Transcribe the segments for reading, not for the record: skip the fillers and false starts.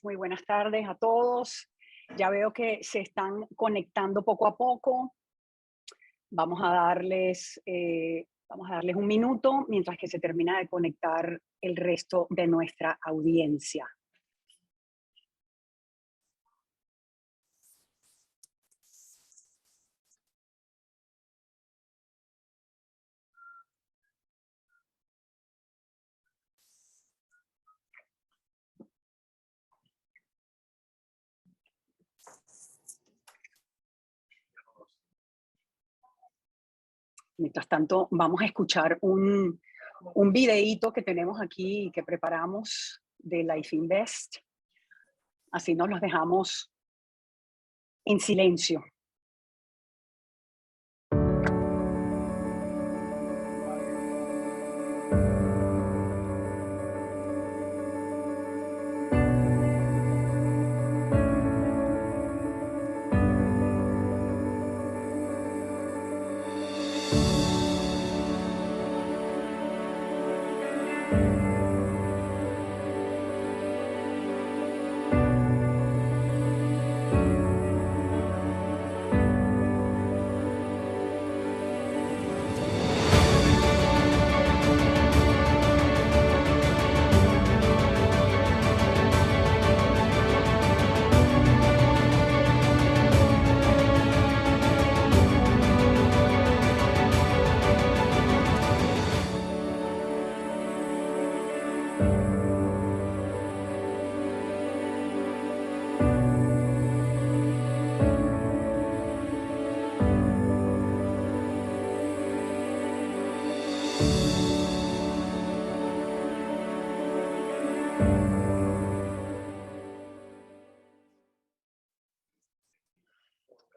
Muy buenas tardes a todos. Ya veo que se están conectando poco a poco. Vamos a darles un minuto mientras que se termina de conectar el resto de nuestra audiencia. Mientras tanto, vamos a escuchar un videíto que tenemos aquí que preparamos de Life Invest. Así nos los dejamos en silencio.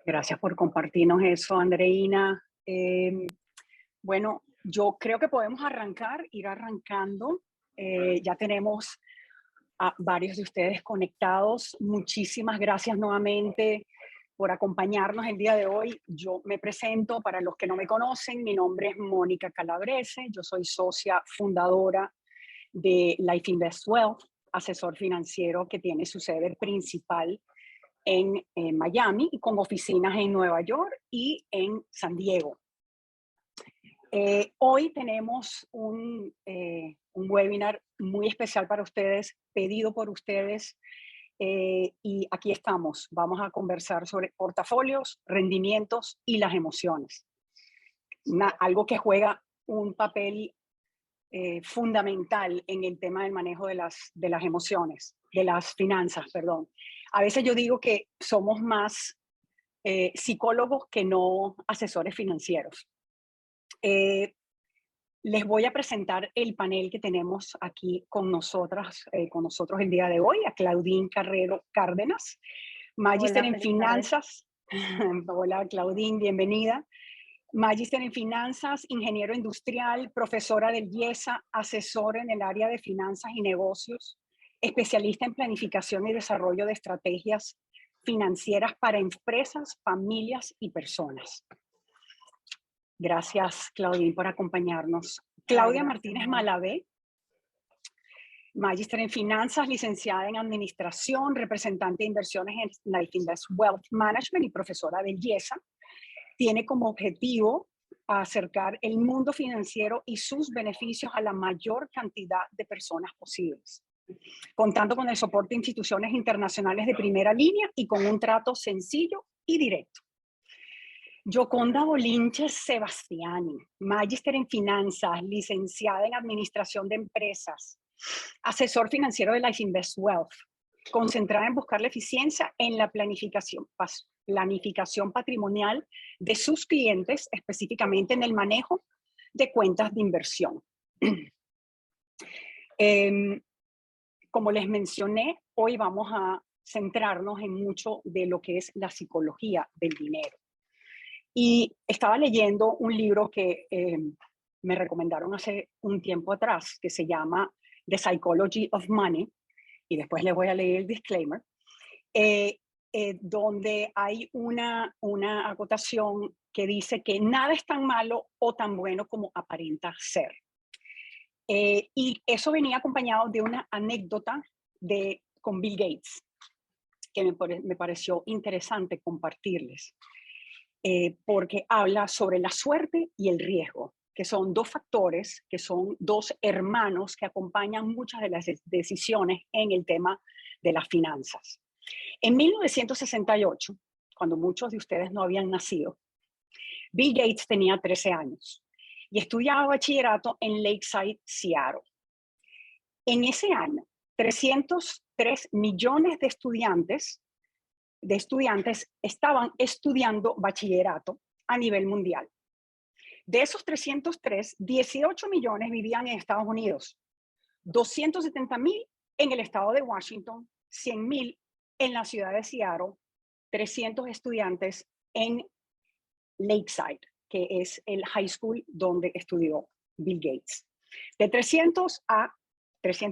Gracias por compartirnos eso, Andreina. Bueno, yo creo que podemos ir arrancando. Ya tenemos a varios de ustedes conectados. Muchísimas gracias nuevamente por acompañarnos el día de hoy. Yo me presento, para los que no me conocen, mi nombre es Mónica Calabrese, yo soy socia fundadora de Life Invest Wealth, asesor financiero que tiene su sede principal en Miami y con oficinas en Nueva York y en San Diego. Hoy tenemos un webinar muy especial para ustedes, pedido por ustedes, y aquí estamos. Vamos a conversar sobre portafolios, rendimientos y las emociones. Algo que juega un papel fundamental en el tema del manejo de las emociones, de las finanzas, perdón. A veces yo digo que somos más psicólogos que no asesores financieros. Les voy a presentar el panel que tenemos aquí con nosotros el día de hoy, a Claudine Carrero Cárdenas, Magíster Hola, en feliz tarde. Finanzas. Hola, Claudine, bienvenida. Magíster en Finanzas, ingeniero industrial, profesora del IESA, asesora en el área de finanzas y negocios, especialista en planificación y desarrollo de estrategias financieras para empresas, familias y personas. Gracias, Claudine, por acompañarnos. Ay, Claudia gracias, Martínez Moni. Malavé, magíster en finanzas, licenciada en administración, representante de inversiones en Life Invest Wealth Management y profesora del IESA. Tiene como objetivo acercar el mundo financiero y sus beneficios a la mayor cantidad de personas posibles, contando con el soporte de instituciones internacionales de primera línea y con un trato sencillo y directo. Yoconda Bolinches Sebastiani, magíster en finanzas, licenciada en administración de empresas, asesor financiero de Life Invest Wealth, concentrada en buscar la eficiencia en la planificación patrimonial de sus clientes, específicamente en el manejo de cuentas de inversión. Como les mencioné, hoy vamos a centrarnos en mucho de lo que es la psicología del dinero. Y estaba leyendo un libro que me recomendaron hace un tiempo atrás, que se llama The Psychology of Money, y después les voy a leer el disclaimer, donde hay una acotación que dice que nada es tan malo o tan bueno como aparenta ser. Y eso venía acompañado de una anécdota con Bill Gates, que me pareció interesante compartirles, porque habla sobre la suerte y el riesgo, que son dos factores, que son dos hermanos que acompañan muchas de las decisiones en el tema de las finanzas. En 1968, cuando muchos de ustedes no habían nacido, Bill Gates tenía 13 años y estudiaba bachillerato en Lakeside, Seattle. En ese año, 303 millones de estudiantes estaban estudiando bachillerato a nivel mundial. De esos 303, 18 millones vivían en Estados Unidos, 270,000 en el estado de Washington, 100,000 en la ciudad de Seattle, 300 estudiantes en Lakeside, que es el high school donde estudió Bill Gates. De 300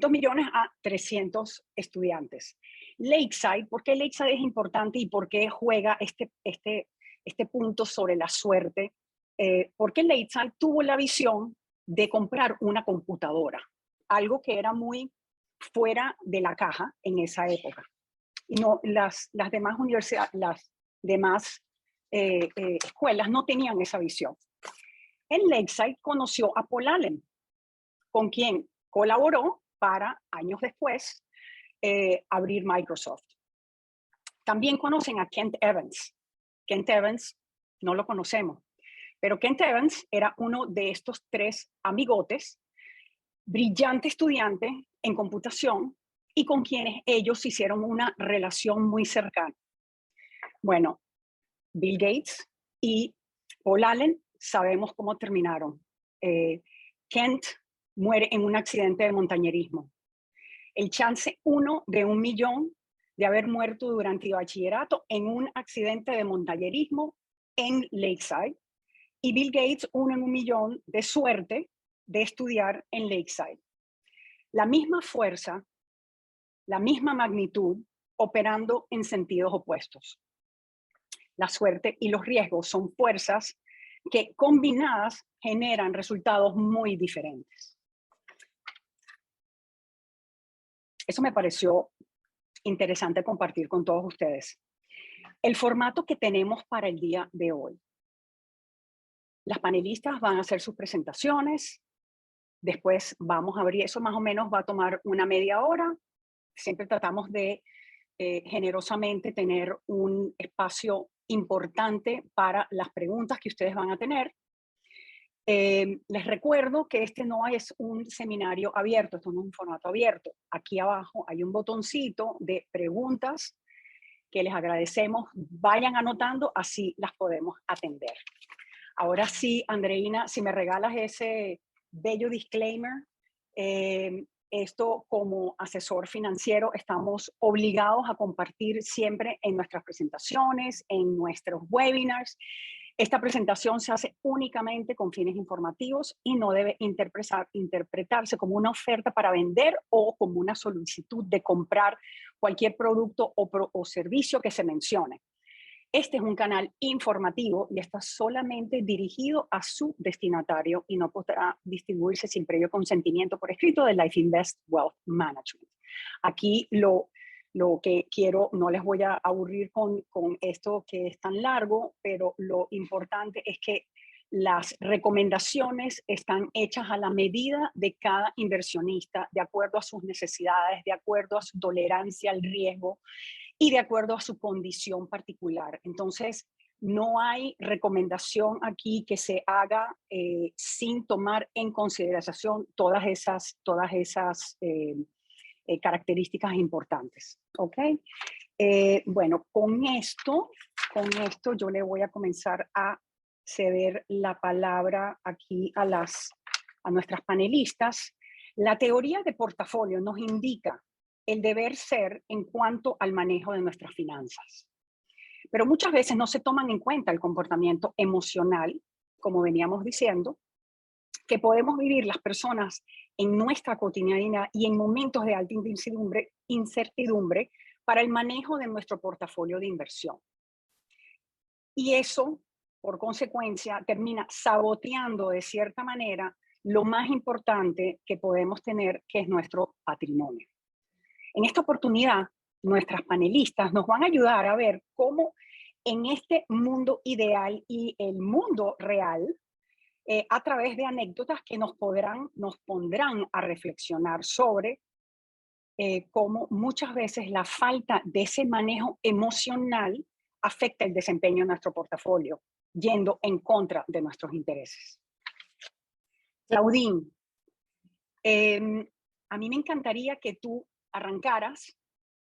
millones a 300 estudiantes. Lakeside, ¿por qué Lakeside es importante y por qué juega este punto sobre la suerte? Porque Lakeside tuvo la visión de comprar una computadora, algo que era muy fuera de la caja en esa época. Y no, las demás universidades, las demás escuelas no tenían esa visión. En Lakeside conoció a Paul Allen, con quien colaboró para, años después, abrir Microsoft. También conocen a Kent Evans. Kent Evans no lo conocemos, pero Kent Evans era uno de estos tres amigotes, brillante estudiante en computación y con quienes ellos hicieron una relación muy cercana. Bueno, Bill Gates y Paul Allen sabemos cómo terminaron. Kent muere en un accidente de montañerismo. El chance 1 de 1,000,000 de haber muerto durante el bachillerato en un accidente de montañerismo en Lakeside. Y Bill Gates 1 en 1,000,000 de suerte de estudiar en Lakeside. La misma fuerza, la misma magnitud, operando en sentidos opuestos. La suerte y los riesgos son fuerzas que combinadas generan resultados muy diferentes. Eso me pareció interesante compartir con todos ustedes. El formato que tenemos para el día de hoy. Las panelistas van a hacer sus presentaciones, después vamos a abrir, eso más o menos va a tomar una media hora. Siempre tratamos de generosamente tener un espacio importante para las preguntas que ustedes van a tener. Les recuerdo que este no es un seminario abierto, esto no es un formato abierto. Aquí abajo hay un botoncito de preguntas que les agradecemos. Vayan anotando, así las podemos atender. Ahora sí, Andreina, si me regalas ese bello disclaimer. Esto como asesor financiero estamos obligados a compartir siempre en nuestras presentaciones, en nuestros webinars. Esta presentación se hace únicamente con fines informativos y no debe interpretarse como una oferta para vender o como una solicitud de comprar cualquier producto o servicio que se mencione. Este es un canal informativo y está solamente dirigido a su destinatario y no podrá distribuirse sin previo consentimiento por escrito de Life Invest Wealth Management. Aquí lo que quiero, no les voy a aburrir con esto que es tan largo, pero lo importante es que las recomendaciones están hechas a la medida de cada inversionista, de acuerdo a sus necesidades, de acuerdo a su tolerancia al riesgo, y de acuerdo a su condición particular. Entonces, no hay recomendación aquí que se haga sin tomar en consideración todas esas características importantes. ¿Ok? Bueno, con esto yo le voy a comenzar a ceder la palabra aquí a nuestras panelistas. La teoría de portafolio nos indica el deber ser en cuanto al manejo de nuestras finanzas. Pero muchas veces no se toman en cuenta el comportamiento emocional, como veníamos diciendo, que podemos vivir las personas en nuestra cotidianidad y en momentos de alta incertidumbre para el manejo de nuestro portafolio de inversión. Y eso, por consecuencia, termina saboteando de cierta manera lo más importante que podemos tener, que es nuestro patrimonio. En esta oportunidad, nuestras panelistas nos van a ayudar a ver cómo en este mundo ideal y el mundo real, a través de anécdotas que nos pondrán a reflexionar sobre cómo muchas veces la falta de ese manejo emocional afecta el desempeño de nuestro portafolio, yendo en contra de nuestros intereses. Claudine, a mí me encantaría que tú arrancaras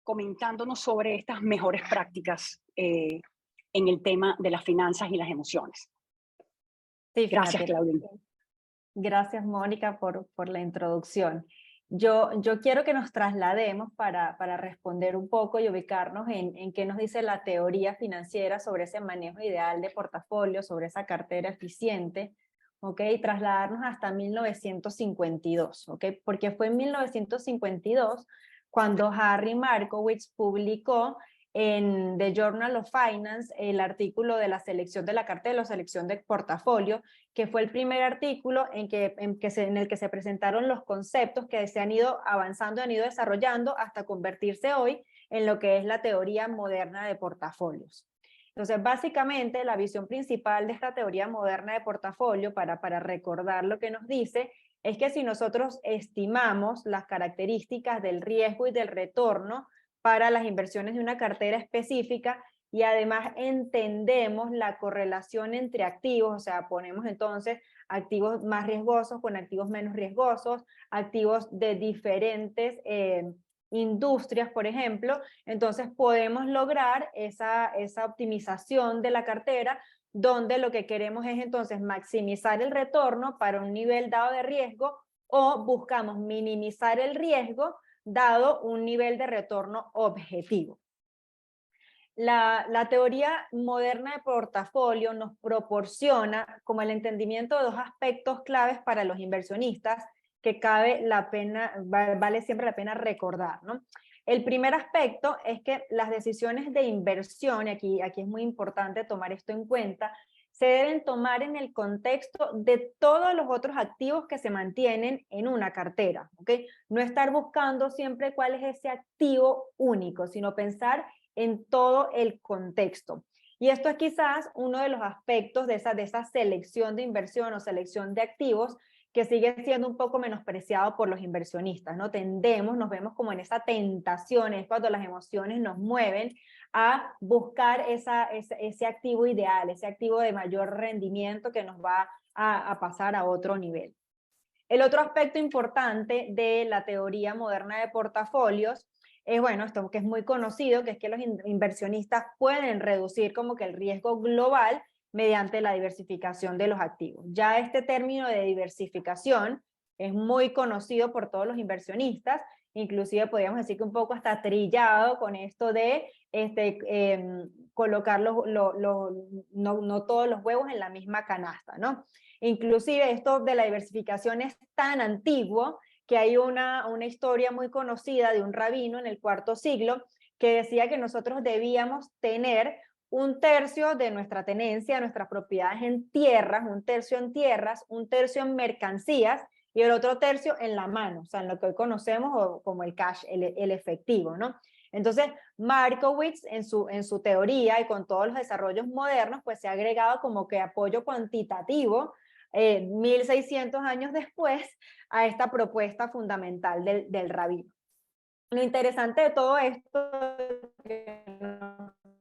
comentándonos sobre estas mejores prácticas en el tema de las finanzas y las emociones. Sí, Gracias, fíjate. Claudine. Gracias, Mónica, por la introducción. Yo quiero que nos traslademos para responder un poco y ubicarnos en qué nos dice la teoría financiera sobre ese manejo ideal de portafolio, sobre esa cartera eficiente, ¿ok? Y trasladarnos hasta 1952, ¿ok? Porque fue en 1952 cuando Harry Markowitz publicó en The Journal of Finance el artículo de la selección de la cartera o selección de portafolio, que fue el primer artículo en el que se presentaron los conceptos que se han ido avanzando, han ido desarrollando hasta convertirse hoy en lo que es la teoría moderna de portafolios. Entonces, básicamente, la visión principal de esta teoría moderna de portafolio, para recordar lo que nos dice, es que si nosotros estimamos las características del riesgo y del retorno para las inversiones de una cartera específica, y además entendemos la correlación entre activos, o sea, ponemos entonces activos más riesgosos con activos menos riesgosos, activos de diferentes industrias, por ejemplo, entonces podemos lograr esa optimización de la cartera, donde lo que queremos es entonces maximizar el retorno para un nivel dado de riesgo, o buscamos minimizar el riesgo dado un nivel de retorno objetivo. La teoría moderna de portafolio nos proporciona como el entendimiento de dos aspectos claves para los inversionistas que vale siempre la pena recordar, ¿no? El primer aspecto es que las decisiones de inversión, y aquí es muy importante tomar esto en cuenta, se deben tomar en el contexto de todos los otros activos que se mantienen en una cartera, ¿ok? No estar buscando siempre cuál es ese activo único, sino pensar en todo el contexto. Y esto es quizás uno de los aspectos de esa selección de inversión o selección de activos que sigue siendo un poco menospreciado por los inversionistas, ¿no? Nos vemos como en esa tentación, es cuando las emociones nos mueven a buscar ese activo ideal, ese activo de mayor rendimiento que nos va a pasar a otro nivel. El otro aspecto importante de la teoría moderna de portafolios es, bueno, esto que es muy conocido, que es que los inversionistas pueden reducir como que el riesgo global mediante la diversificación de los activos. Ya este término de diversificación es muy conocido por todos los inversionistas, inclusive podríamos decir que un poco hasta trillado con esto de colocar no todos los huevos en la misma canasta, ¿no? Inclusive esto de la diversificación es tan antiguo que hay una historia muy conocida de un rabino en el IV siglo que decía que nosotros debíamos tener un tercio de nuestra tenencia, nuestras propiedades en tierras, un tercio en tierras, un tercio en mercancías y el otro tercio en la mano, o sea, en lo que hoy conocemos como el cash, el efectivo, ¿no? Entonces, Markowitz en su teoría y con todos los desarrollos modernos, pues se ha agregado como que apoyo cuantitativo 1600 años después a esta propuesta fundamental del rabino. Lo interesante de todo esto, que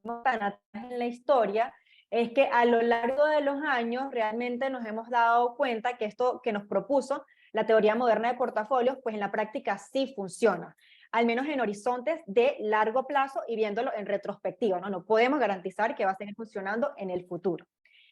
no tan atrás en la historia, es que a lo largo de los años realmente nos hemos dado cuenta que esto que nos propuso la teoría moderna de portafolios, pues en la práctica sí funciona, al menos en horizontes de largo plazo y viéndolo en retrospectiva, ¿no? No podemos garantizar que va a seguir funcionando en el futuro.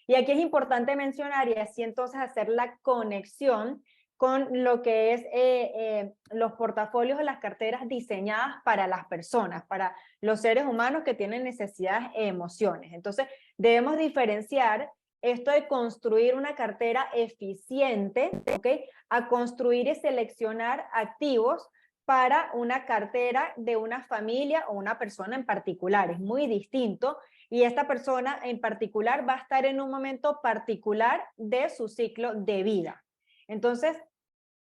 Y aquí es importante mencionar y así entonces hacer la conexión con lo que es los portafolios o las carteras diseñadas para las personas, para los seres humanos que tienen necesidades e emociones. Entonces, debemos diferenciar esto de construir una cartera eficiente, ¿ok? A construir y seleccionar activos para una cartera de una familia o una persona en particular. Es muy distinto y esta persona en particular va a estar en un momento particular de su ciclo de vida. Entonces,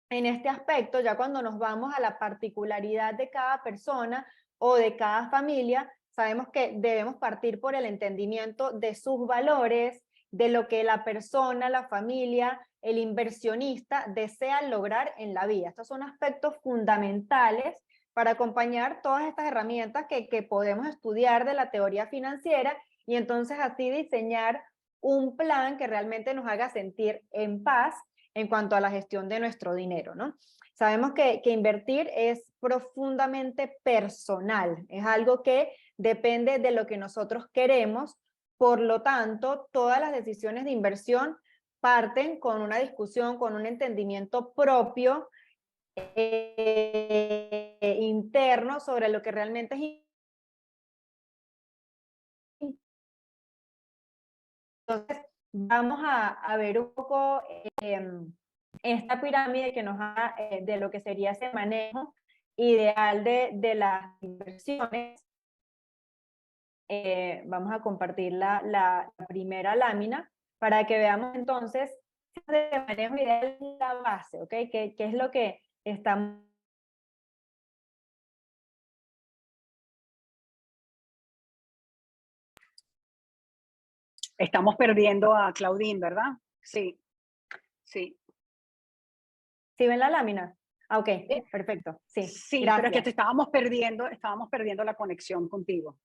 en este aspecto, ya cuando nos vamos a la particularidad de cada persona o de cada familia, sabemos que debemos partir por el entendimiento de sus valores, de lo que la persona, la familia, el inversionista desean lograr en la vida. Estos son aspectos fundamentales para acompañar todas estas herramientas que podemos estudiar de la teoría financiera y entonces así diseñar un plan que realmente nos haga sentir en paz en cuanto a la gestión de nuestro dinero, ¿no? Sabemos que invertir es profundamente personal, es algo que depende de lo que nosotros queremos, por lo tanto, todas las decisiones de inversión parten con una discusión, con un entendimiento propio, interno sobre lo que realmente es. Entonces, vamos a ver un poco esta pirámide que nos da de lo que sería ese manejo ideal de las inversiones. Vamos a compartir la primera lámina para que veamos entonces de manejo ideal la base, ¿ok? ¿Qué es lo que estamos? Estamos perdiendo a Claudine, ¿verdad? Sí, sí. ¿Sí ven la lámina? Ah, ok, perfecto. Sí, Sí, pero es que gracias. te estábamos perdiendo la conexión contigo.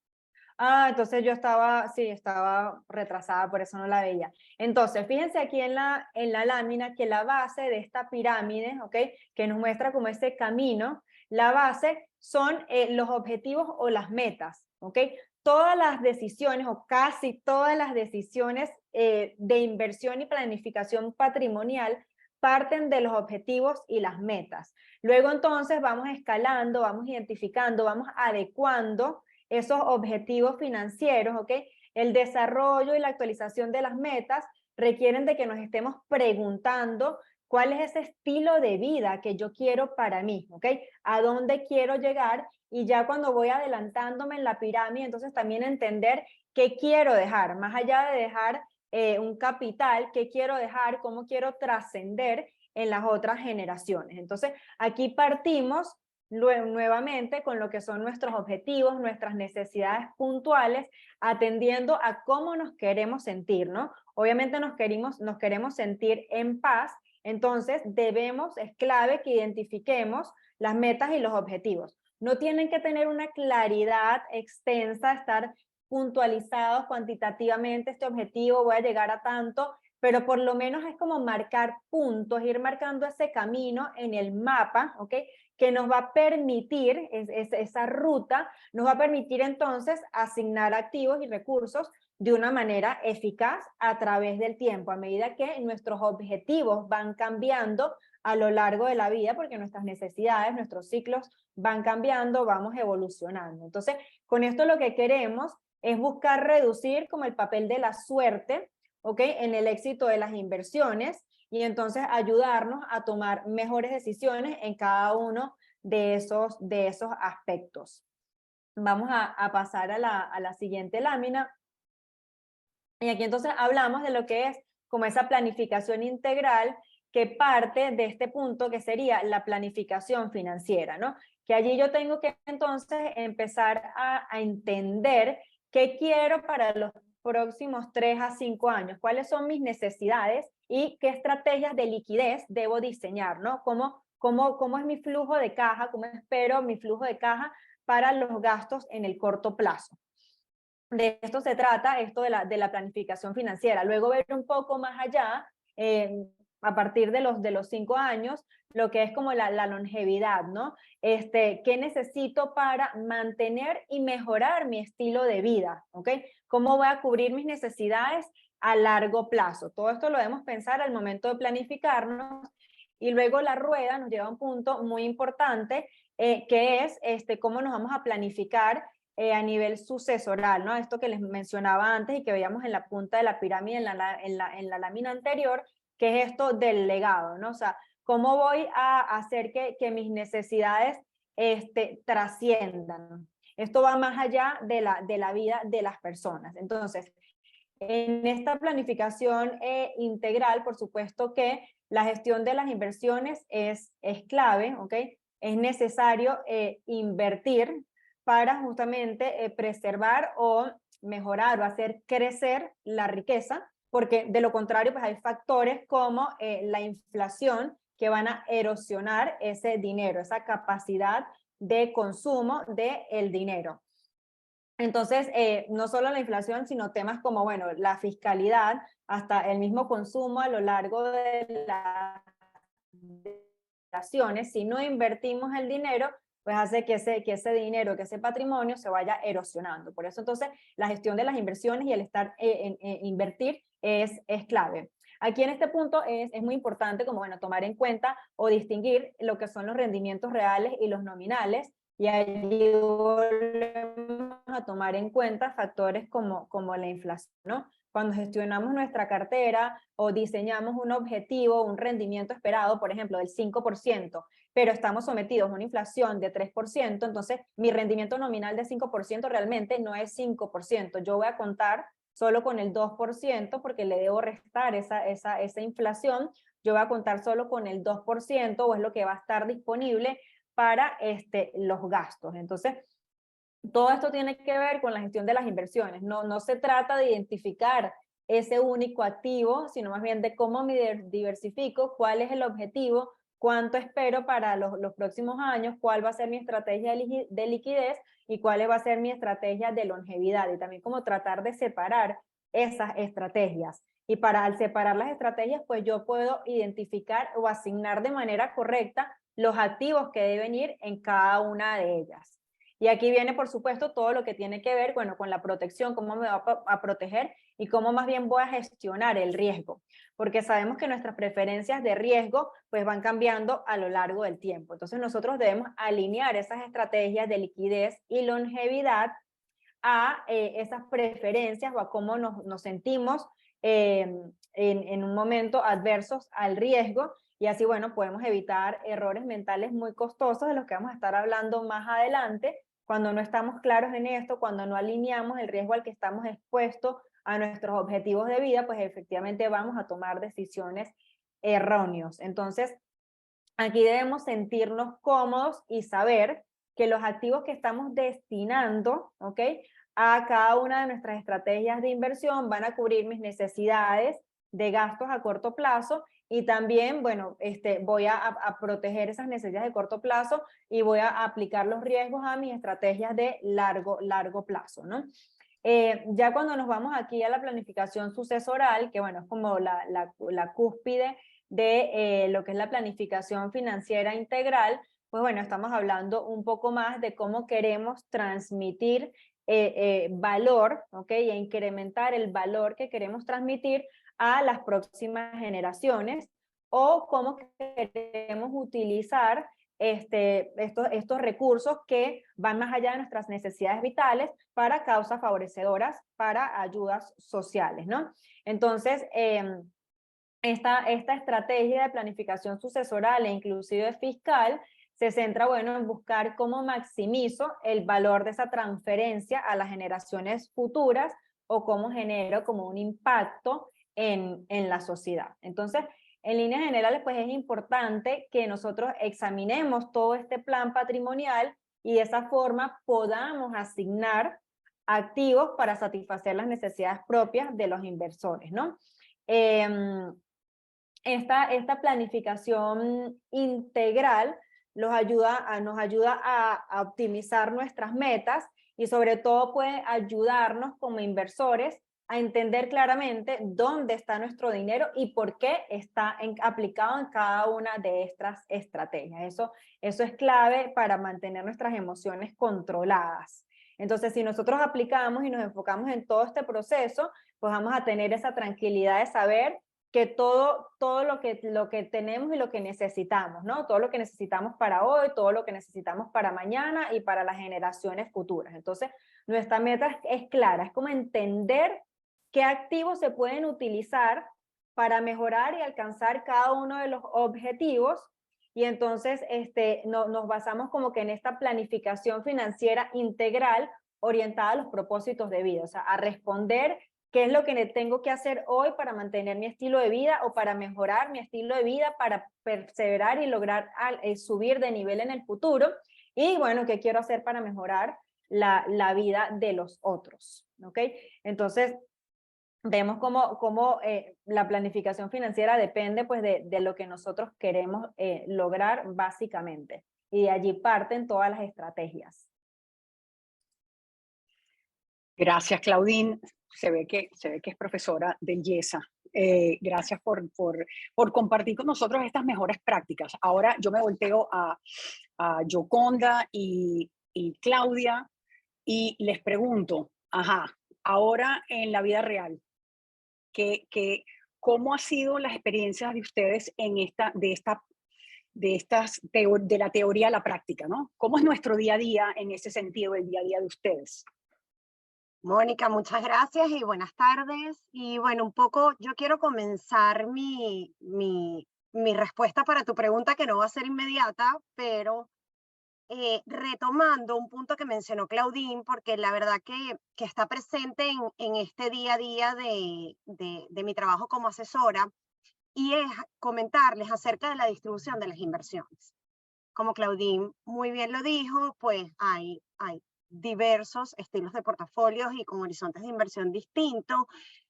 Ah, entonces yo estaba, sí, estaba retrasada, por eso no la veía. Entonces, fíjense aquí en la lámina que la base de esta pirámide, ¿ok? Que nos muestra como ese camino, la base son los objetivos o las metas, ¿ok? Todas las decisiones o casi todas las decisiones de inversión y planificación patrimonial parten de los objetivos y las metas. Luego entonces vamos escalando, vamos identificando, vamos adecuando esos objetivos financieros, ¿ok? El desarrollo y la actualización de las metas requieren de que nos estemos preguntando cuál es ese estilo de vida que yo quiero para mí, ¿ok? ¿A dónde quiero llegar? Y ya cuando voy adelantándome en la pirámide, entonces también entender qué quiero dejar, más allá de dejar un capital, qué quiero dejar, cómo quiero trascender en las otras generaciones. Entonces, aquí partimos nuevamente con lo que son nuestros objetivos, nuestras necesidades puntuales, atendiendo a cómo nos queremos sentir, ¿no? Obviamente nos queremos sentir en paz, entonces es clave que identifiquemos las metas y los objetivos. No tienen que tener una claridad extensa, estar puntualizados cuantitativamente, este objetivo voy a llegar a tanto, pero por lo menos es como marcar puntos, ir marcando ese camino en el mapa, ¿ok? Que nos va a permitir, esa ruta, nos va a permitir entonces asignar activos y recursos de una manera eficaz a través del tiempo, a medida que nuestros objetivos van cambiando a lo largo de la vida, porque nuestras necesidades, nuestros ciclos van cambiando, vamos evolucionando. Entonces, con esto lo que queremos es buscar reducir como el papel de la suerte, ¿ok? En el éxito de las inversiones y entonces ayudarnos a tomar mejores decisiones en cada uno de esos aspectos. Vamos a pasar a la siguiente lámina. Y aquí entonces hablamos de lo que es como esa planificación integral que parte de este punto que sería la planificación financiera, ¿no? Que allí yo tengo que entonces empezar a entender qué quiero para los próximos 3 a 5 años, cuáles son mis necesidades y qué estrategias de liquidez debo diseñar, ¿no? ¿Cómo es mi flujo de caja? ¿Cómo espero mi flujo de caja para los gastos en el corto plazo? De esto se trata, esto de la planificación financiera. Luego ver un poco más allá, a partir de los 5 años, lo que es como la longevidad, ¿no? ¿Qué necesito para mantener y mejorar mi estilo de vida? ¿Ok? ¿Cómo voy a cubrir mis necesidades a largo plazo? Todo esto lo debemos pensar al momento de planificarnos. Y luego la rueda nos lleva a un punto muy importante, que es cómo nos vamos a planificar a nivel sucesoral, ¿no? Esto que les mencionaba antes y que veíamos en la punta de la pirámide en la lámina anterior, que es esto del legado, ¿no? O sea, ¿cómo voy a hacer que mis necesidades trasciendan? Esto va más allá de la vida de las personas. Entonces, En esta planificación integral, por supuesto que la gestión de las inversiones es clave, ¿ok? Es necesario invertir para justamente preservar o mejorar o hacer crecer la riqueza, porque de lo contrario pues hay factores como la inflación que van a erosionar ese dinero, esa capacidad de consumo del dinero. Entonces, no solo la inflación, sino temas como, bueno, la fiscalidad, hasta el mismo consumo a lo largo de las generaciones. Si no invertimos el dinero, pues hace que ese dinero, que ese patrimonio se vaya erosionando. Por eso entonces la gestión de las inversiones y el estar invertir es clave. Aquí en este punto es muy importante como, bueno, tomar en cuenta o distinguir lo que son los rendimientos reales y los nominales, y allí volvemos a tomar en cuenta factores como la inflación, ¿no? Cuando gestionamos nuestra cartera o diseñamos un objetivo, un rendimiento esperado, por ejemplo, del 5%, pero estamos sometidos a una inflación de 3%, entonces mi rendimiento nominal de 5% realmente no es 5%. Yo voy a contar solo con el 2% porque le debo restar esa inflación. Yo voy a contar solo con el 2% o es lo que va a estar disponible para los gastos. Entonces, todo esto tiene que ver con la gestión de las inversiones. No se trata de identificar ese único activo, sino más bien de cómo me diversifico, cuál es el objetivo, cuánto espero para los próximos años, cuál va a ser mi estrategia de liquidez y cuál va a ser mi estrategia de longevidad, y también cómo tratar de separar esas estrategias. Y al separar las estrategias, pues yo puedo identificar o asignar de manera correcta los activos que deben ir en cada una de ellas. Y aquí viene, por supuesto, todo lo que tiene que ver, bueno, con la protección, cómo me va a proteger y cómo más bien voy a gestionar el riesgo. Porque sabemos que nuestras preferencias de riesgo pues van cambiando a lo largo del tiempo. Entonces nosotros debemos alinear esas estrategias de liquidez y longevidad a esas preferencias o a cómo nos sentimos en un momento adversos al riesgo, y así, bueno, podemos evitar errores mentales muy costosos de los que vamos a estar hablando más adelante, cuando no estamos claros en esto, cuando no alineamos el riesgo al que estamos expuestos a nuestros objetivos de vida, pues efectivamente vamos a tomar decisiones erróneas. Entonces, aquí debemos sentirnos cómodos y saber que los activos que estamos destinando, ¿ok?, a cada una de nuestras estrategias de inversión van a cubrir mis necesidades de gastos a corto plazo, y también, bueno, voy a proteger esas necesidades de corto plazo y voy a aplicar los riesgos a mis estrategias de largo plazo, ¿no? Ya cuando nos vamos aquí a la planificación sucesoral, que bueno, es como la cúspide de lo que es la planificación financiera integral, pues bueno, estamos hablando un poco más de cómo queremos transmitir valor, ¿ok? E incrementar el valor que queremos transmitir a las próximas generaciones, o cómo queremos utilizar estos recursos que van más allá de nuestras necesidades vitales para causas favorecedoras, para ayudas sociales, ¿no? Entonces, esta estrategia de planificación sucesoral e inclusive fiscal se centra, bueno, en buscar cómo maximizo el valor de esa transferencia a las generaciones futuras, o cómo genero como un impacto en la sociedad. Entonces, en líneas generales, pues es importante que nosotros examinemos todo este plan patrimonial y de esa forma podamos asignar activos para satisfacer las necesidades propias de los inversores, ¿no? Esta planificación integral nos ayuda a optimizar nuestras metas, y sobre todo puede ayudarnos como inversores a entender claramente dónde está nuestro dinero y por qué está aplicado en cada una de estas estrategias. Eso es clave para mantener nuestras emociones controladas. Entonces, si nosotros aplicamos y nos enfocamos en todo este proceso, pues vamos a tener esa tranquilidad de saber que todo lo que tenemos y lo que necesitamos, ¿no? Todo lo que necesitamos para hoy, todo lo que necesitamos para mañana y para las generaciones futuras. Entonces, nuestra meta es clara, es como entender qué activos se pueden utilizar para mejorar y alcanzar cada uno de los objetivos, y entonces nos basamos como que en esta planificación financiera integral orientada a los propósitos de vida, o sea, a responder ¿Qué es lo que tengo que hacer hoy para mantener mi estilo de vida o para mejorar mi estilo de vida, para perseverar y lograr subir de nivel en el futuro? Y bueno, ¿qué quiero hacer para mejorar la vida de los otros? ¿Ok? Entonces, vemos cómo la planificación financiera depende pues de lo que nosotros queremos lograr básicamente. Y de allí parten todas las estrategias. Gracias, Claudine. Se ve que es profesora del IESA. Gracias por compartir con nosotros estas mejores prácticas. Ahora yo me volteo a Yoconda y Claudia y les pregunto, ahora en la vida real, ¿cómo ha sido las experiencias de ustedes en de la teoría a la práctica, ¿no? ¿Cómo es nuestro día a día en ese sentido, el día a día de ustedes? Mónica, muchas gracias y buenas tardes. Y bueno, un poco yo quiero comenzar mi respuesta para tu pregunta, que no va a ser inmediata, pero retomando un punto que mencionó Claudine, porque la verdad que está presente en este día a día de mi trabajo como asesora, y es comentarles acerca de la distribución de las inversiones. Como Claudine muy bien lo dijo, pues hay diversos estilos de portafolios y con horizontes de inversión distintos,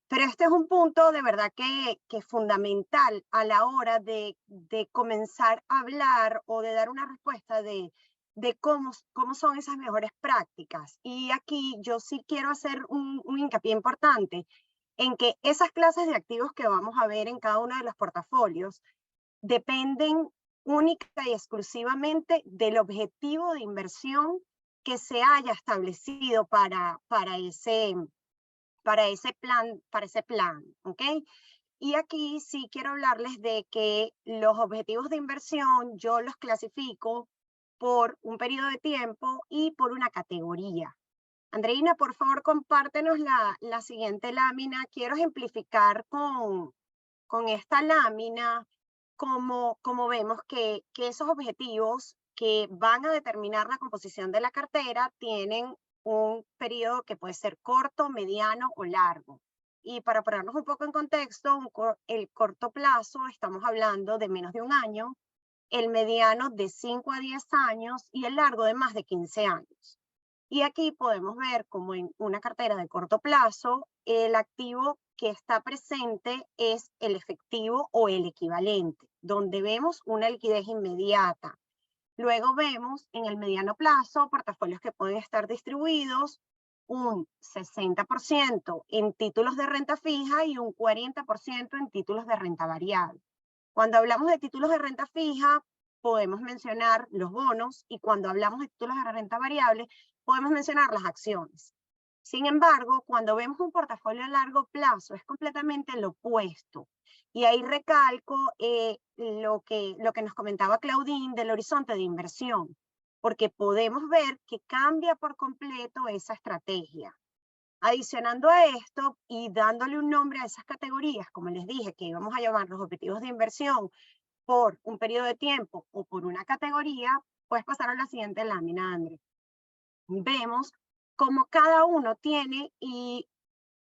pero este es un punto de verdad que es fundamental a la hora de comenzar a hablar o de dar una respuesta de cómo son esas mejores prácticas. Y aquí yo sí quiero hacer un hincapié importante en que esas clases de activos que vamos a ver en cada uno de los portafolios dependen única y exclusivamente del objetivo de inversión que se haya establecido para ese plan, ¿ok? Y aquí sí quiero hablarles de que los objetivos de inversión yo los clasifico por un periodo de tiempo y por una categoría. Andreina, por favor, compártenos la siguiente lámina. Quiero ejemplificar con esta lámina como vemos que esos objetivos que van a determinar la composición de la cartera tienen un periodo que puede ser corto, mediano o largo. Y para ponernos un poco en contexto, el corto plazo estamos hablando de menos de un año, el mediano de 5 a 10 años y el largo de más de 15 años. Y aquí podemos ver como en una cartera de corto plazo, el activo que está presente es el efectivo o el equivalente, donde vemos una liquidez inmediata. Luego vemos en el mediano plazo portafolios que pueden estar distribuidos un 60% en títulos de renta fija y un 40% en títulos de renta variable. Cuando hablamos de títulos de renta fija, podemos mencionar los bonos, y cuando hablamos de títulos de renta variable, podemos mencionar las acciones. Sin embargo, cuando vemos un portafolio a largo plazo, es completamente lo opuesto. Y ahí recalco lo que nos comentaba Claudine del horizonte de inversión, porque podemos ver que cambia por completo esa estrategia. Adicionando a esto y dándole un nombre a esas categorías, como les dije, que íbamos a llamar los objetivos de inversión por un periodo de tiempo o por una categoría, puedes pasar a la siguiente lámina, André. Vemos cómo cada uno tiene y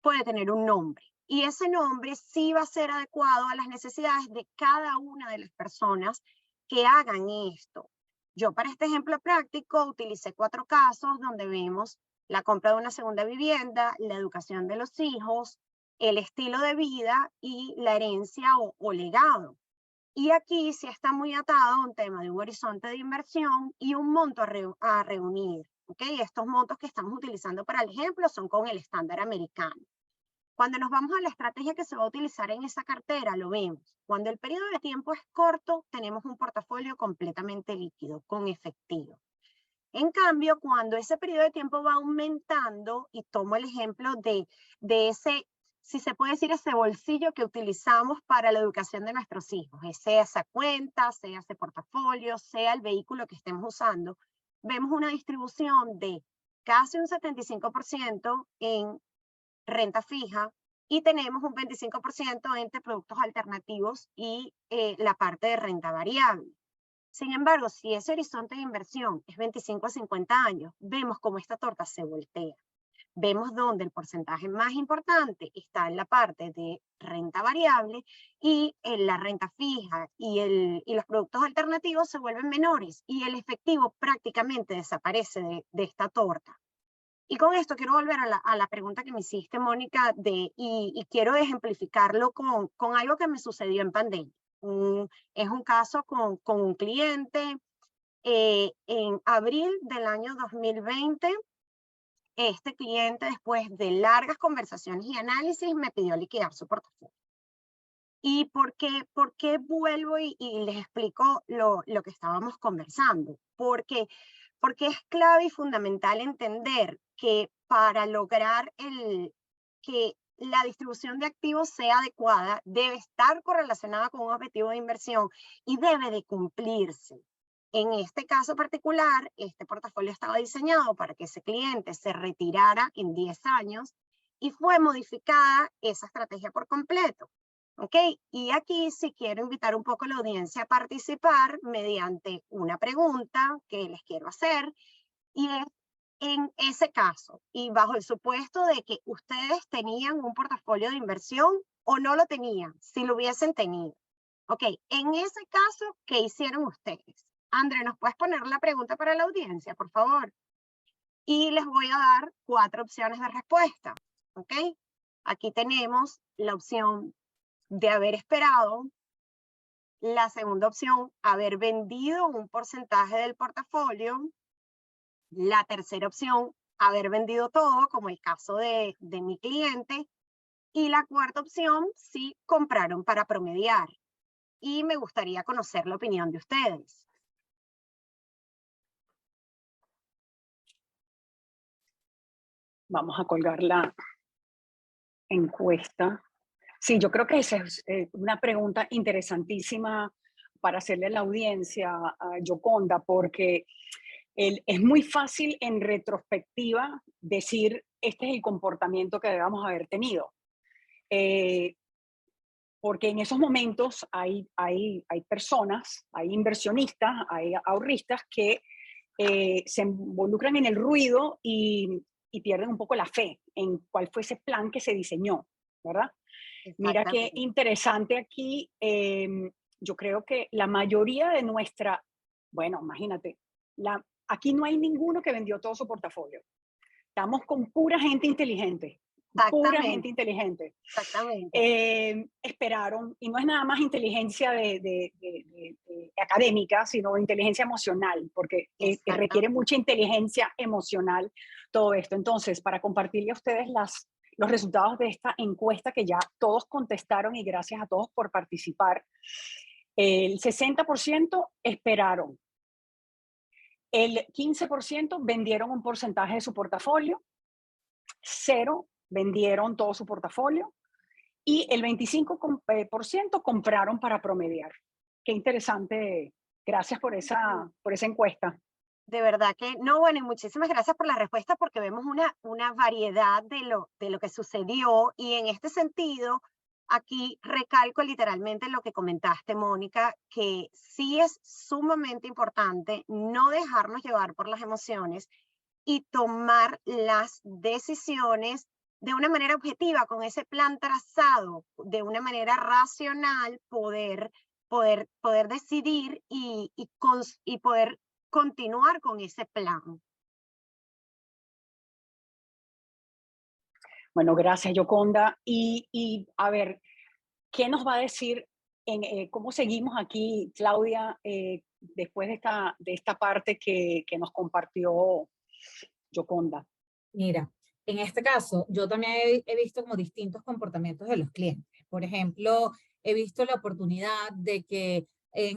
puede tener un nombre. Y ese nombre sí va a ser adecuado a las necesidades de cada una de las personas que hagan esto. Yo para este ejemplo práctico utilicé 4 casos donde vemos la compra de una segunda vivienda, la educación de los hijos, el estilo de vida y la herencia o legado. Y aquí sí está muy atado a un tema de un horizonte de inversión y un monto a reunir. ¿Okay? Estos montos que estamos utilizando para el ejemplo son con el estándar americano. Cuando nos vamos a la estrategia que se va a utilizar en esa cartera, lo vemos. Cuando el periodo de tiempo es corto, tenemos un portafolio completamente líquido, con efectivo. En cambio, cuando ese periodo de tiempo va aumentando, y tomo el ejemplo de ese, si se puede decir, ese bolsillo que utilizamos para la educación de nuestros hijos, sea esa cuenta, sea ese portafolio, sea el vehículo que estemos usando, vemos una distribución de casi un 75% en renta fija y tenemos un 25% entre productos alternativos y la parte de renta variable. Sin embargo, si ese horizonte de inversión es 25 a 50 años, vemos cómo esta torta se voltea. vemos donde el porcentaje más importante está en la parte de renta variable y en la renta fija y los productos alternativos se vuelven menores y el efectivo prácticamente desaparece de esta torta. Y con esto quiero volver a la pregunta que me hiciste, Mónica, y quiero ejemplificarlo con algo que me sucedió en pandemia. Es un caso con un cliente. En abril del año 2020, este cliente, después de largas conversaciones y análisis, me pidió liquidar su portafolio. ¿Y por qué vuelvo y les explico lo que estábamos conversando? Porque es clave y fundamental entender que para lograr que la distribución de activos sea adecuada, debe estar correlacionada con un objetivo de inversión y debe de cumplirse. En este caso particular, este portafolio estaba diseñado para que ese cliente se retirara en 10 años y fue modificada esa estrategia por completo. ¿Ok? Y aquí sí quiero invitar un poco a la audiencia a participar mediante una pregunta que les quiero hacer, y es en ese caso y bajo el supuesto de que ustedes tenían un portafolio de inversión o no lo tenían, si lo hubiesen tenido. Ok, en ese caso, ¿qué hicieron ustedes? André, ¿nos puedes poner la pregunta para la audiencia, por favor? Y les voy a dar 4 opciones de respuesta. ¿Ok? Aquí tenemos la opción de haber esperado, la segunda opción, haber vendido un porcentaje del portafolio, la tercera opción, haber vendido todo, como el caso de mi cliente, y la cuarta opción, sí, compraron para promediar. Y me gustaría conocer la opinión de ustedes. Vamos a colgar la encuesta. Sí, yo creo que esa es una pregunta interesantísima para hacerle a la audiencia, a Yoconda, porque es muy fácil en retrospectiva decir este es el comportamiento que debamos haber tenido. Porque en esos momentos hay personas, hay inversionistas, hay ahorristas que se involucran en el ruido y pierden un poco la fe en cuál fue ese plan que se diseñó, ¿verdad? Mira qué interesante aquí. Yo creo que la mayoría de bueno, imagínate, aquí no hay ninguno que vendió todo su portafolio. Estamos con pura gente inteligente. Pura gente inteligente. Exactamente. Esperaron, y no es nada más inteligencia de académica, sino inteligencia emocional, porque requiere mucha inteligencia emocional todo esto. Entonces, para compartirle a ustedes los resultados de esta encuesta que ya todos contestaron y gracias a todos por participar, el 60% esperaron, el 15% vendieron un porcentaje de su portafolio, 0 vendieron todo su portafolio y el 25% compraron para promediar. Qué interesante. Gracias por esa encuesta. De verdad que no, bueno, y muchísimas gracias por la respuesta porque vemos una variedad de lo que sucedió y en este sentido, aquí recalco literalmente lo que comentaste, Mónica, que sí es sumamente importante no dejarnos llevar por las emociones y tomar las decisiones de una manera objetiva, con ese plan trazado, de una manera racional, poder decidir y poder continuar con ese plan. Bueno, gracias, Yoconda. Y a ver, ¿qué nos va a decir, cómo seguimos aquí, Claudia, después de esta parte que nos compartió Yoconda? Mira, en este caso, yo también he visto como distintos comportamientos de los clientes. Por ejemplo, he visto la oportunidad de que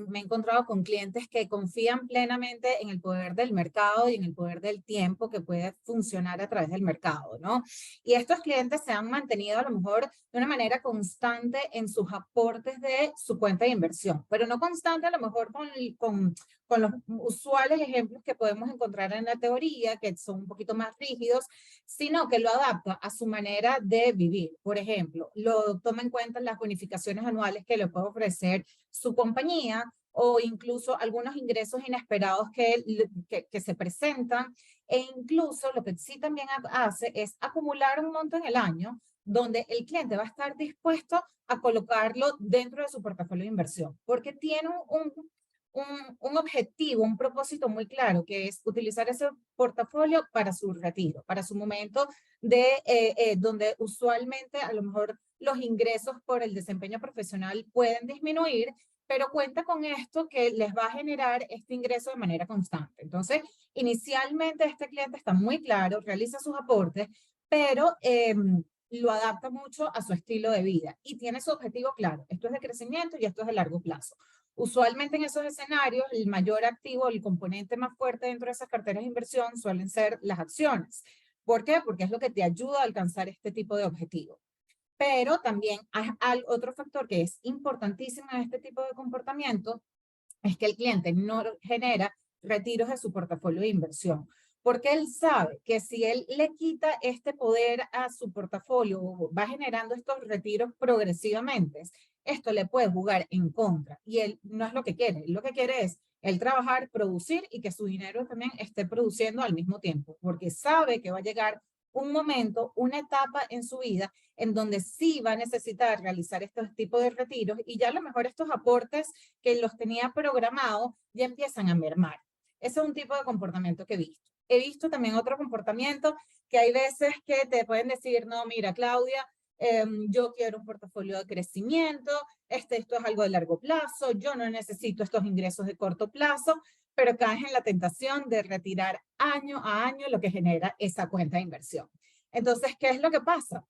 me he encontrado con clientes que confían plenamente en el poder del mercado y en el poder del tiempo que puede funcionar a través del mercado, ¿no? Y estos clientes se han mantenido a lo mejor de una manera constante en sus aportes de su cuenta de inversión, pero no constante a lo mejor con los usuales ejemplos que podemos encontrar en la teoría, que son un poquito más rígidos, sino que lo adapta a su manera de vivir. Por ejemplo, lo toma en cuenta las bonificaciones anuales que le puede ofrecer su compañía o incluso algunos ingresos inesperados que se presentan E incluso lo que sí también hace es acumular un monto en el año donde el cliente va a estar dispuesto a colocarlo dentro de su portafolio de inversión, porque tiene un objetivo, un propósito muy claro, que es utilizar ese portafolio para su retiro, para su momento de donde usualmente a lo mejor los ingresos por el desempeño profesional pueden disminuir, pero cuenta con esto que les va a generar este ingreso de manera constante. Entonces, inicialmente este cliente está muy claro, realiza sus aportes, pero lo adapta mucho a su estilo de vida y tiene su objetivo claro. Esto es de crecimiento y esto es de largo plazo. Usualmente en esos escenarios, el mayor activo, el componente más fuerte dentro de esas carteras de inversión suelen ser las acciones. ¿Por qué? Porque es lo que te ayuda a alcanzar este tipo de objetivo. Pero también hay otro factor que es importantísimo en este tipo de comportamiento, es que el cliente no genera retiros de su portafolio de inversión, porque él sabe que si él le quita este poder a su portafolio, va generando estos retiros progresivamente, esto le puede jugar en contra, y él no es lo que quiere. Lo que quiere es él trabajar, producir y que su dinero también esté produciendo al mismo tiempo, porque sabe que va a llegar un momento, una etapa en su vida en donde sí va a necesitar realizar estos tipos de retiros y ya a lo mejor estos aportes que los tenía programados ya empiezan a mermar. Ese es un tipo de comportamiento que he visto. He visto también otro comportamiento que hay veces que te pueden decir, no, mira, Claudia, yo quiero un portafolio de crecimiento, esto es algo de largo plazo, yo no necesito estos ingresos de corto plazo, pero caes en la tentación de retirar año a año lo que genera esa cuenta de inversión. Entonces, ¿qué es lo que pasa?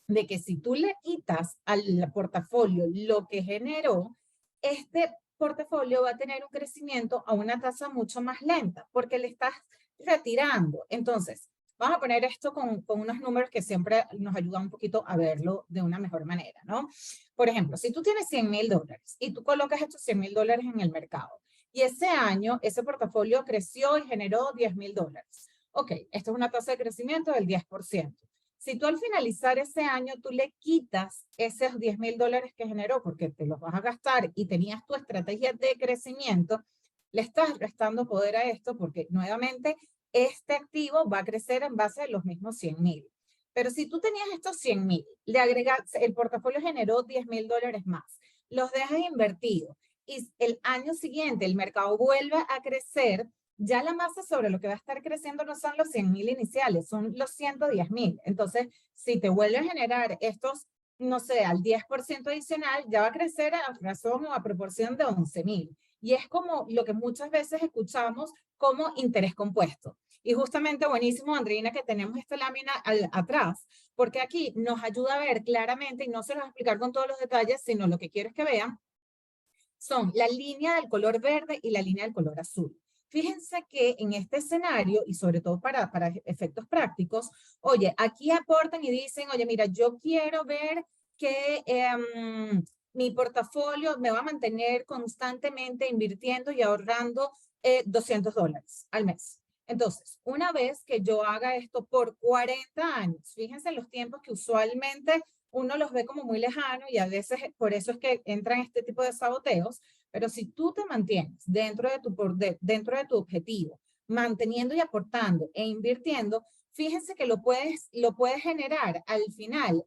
De que si tú le quitas al portafolio lo que generó, este portafolio va a tener un crecimiento a una tasa mucho más lenta, porque le estás retirando. Entonces, vamos a poner esto con unos números que siempre nos ayudan un poquito a verlo de una mejor manera, ¿no? Por ejemplo, si tú tienes $100,000 y tú colocas estos $100,000 en el mercado, y ese año ese portafolio creció y generó $10,000. Ok, esto es una tasa de crecimiento del 10%. Si tú al finalizar ese año, tú le quitas esos $10,000 que generó porque te los vas a gastar y tenías tu estrategia de crecimiento, le estás restando poder a esto porque nuevamente este activo va a crecer en base a los mismos 100,000. Pero si tú tenías estos 100,000, le agregas, el portafolio generó $10,000 más, los dejas invertidos y el año siguiente el mercado vuelve a crecer, ya la masa sobre lo que va a estar creciendo no son los 100,000 iniciales, son los 110,000. Entonces, si te vuelve a generar estos, no sé, al 10% adicional, ya va a crecer a razón o a proporción de 11,000. Y es como lo que muchas veces escuchamos como interés compuesto. Y justamente buenísimo, Andreina, que tenemos esta lámina atrás, porque aquí nos ayuda a ver claramente, y no se los voy a explicar con todos los detalles, sino lo que quiero es que vean, son la línea del color verde y la línea del color azul. Fíjense que en este escenario, y sobre todo para efectos prácticos, oye, aquí aportan y dicen, oye, mira, yo quiero ver que mi portafolio me va a mantener constantemente invirtiendo y ahorrando $200 al mes. Entonces, una vez que yo haga esto por 40 años, fíjense los tiempos que usualmente uno los ve como muy lejanos y a veces por eso es que entran este tipo de saboteos, pero si tú te mantienes dentro de tu objetivo, manteniendo y aportando e invirtiendo, fíjense que lo puedes generar al final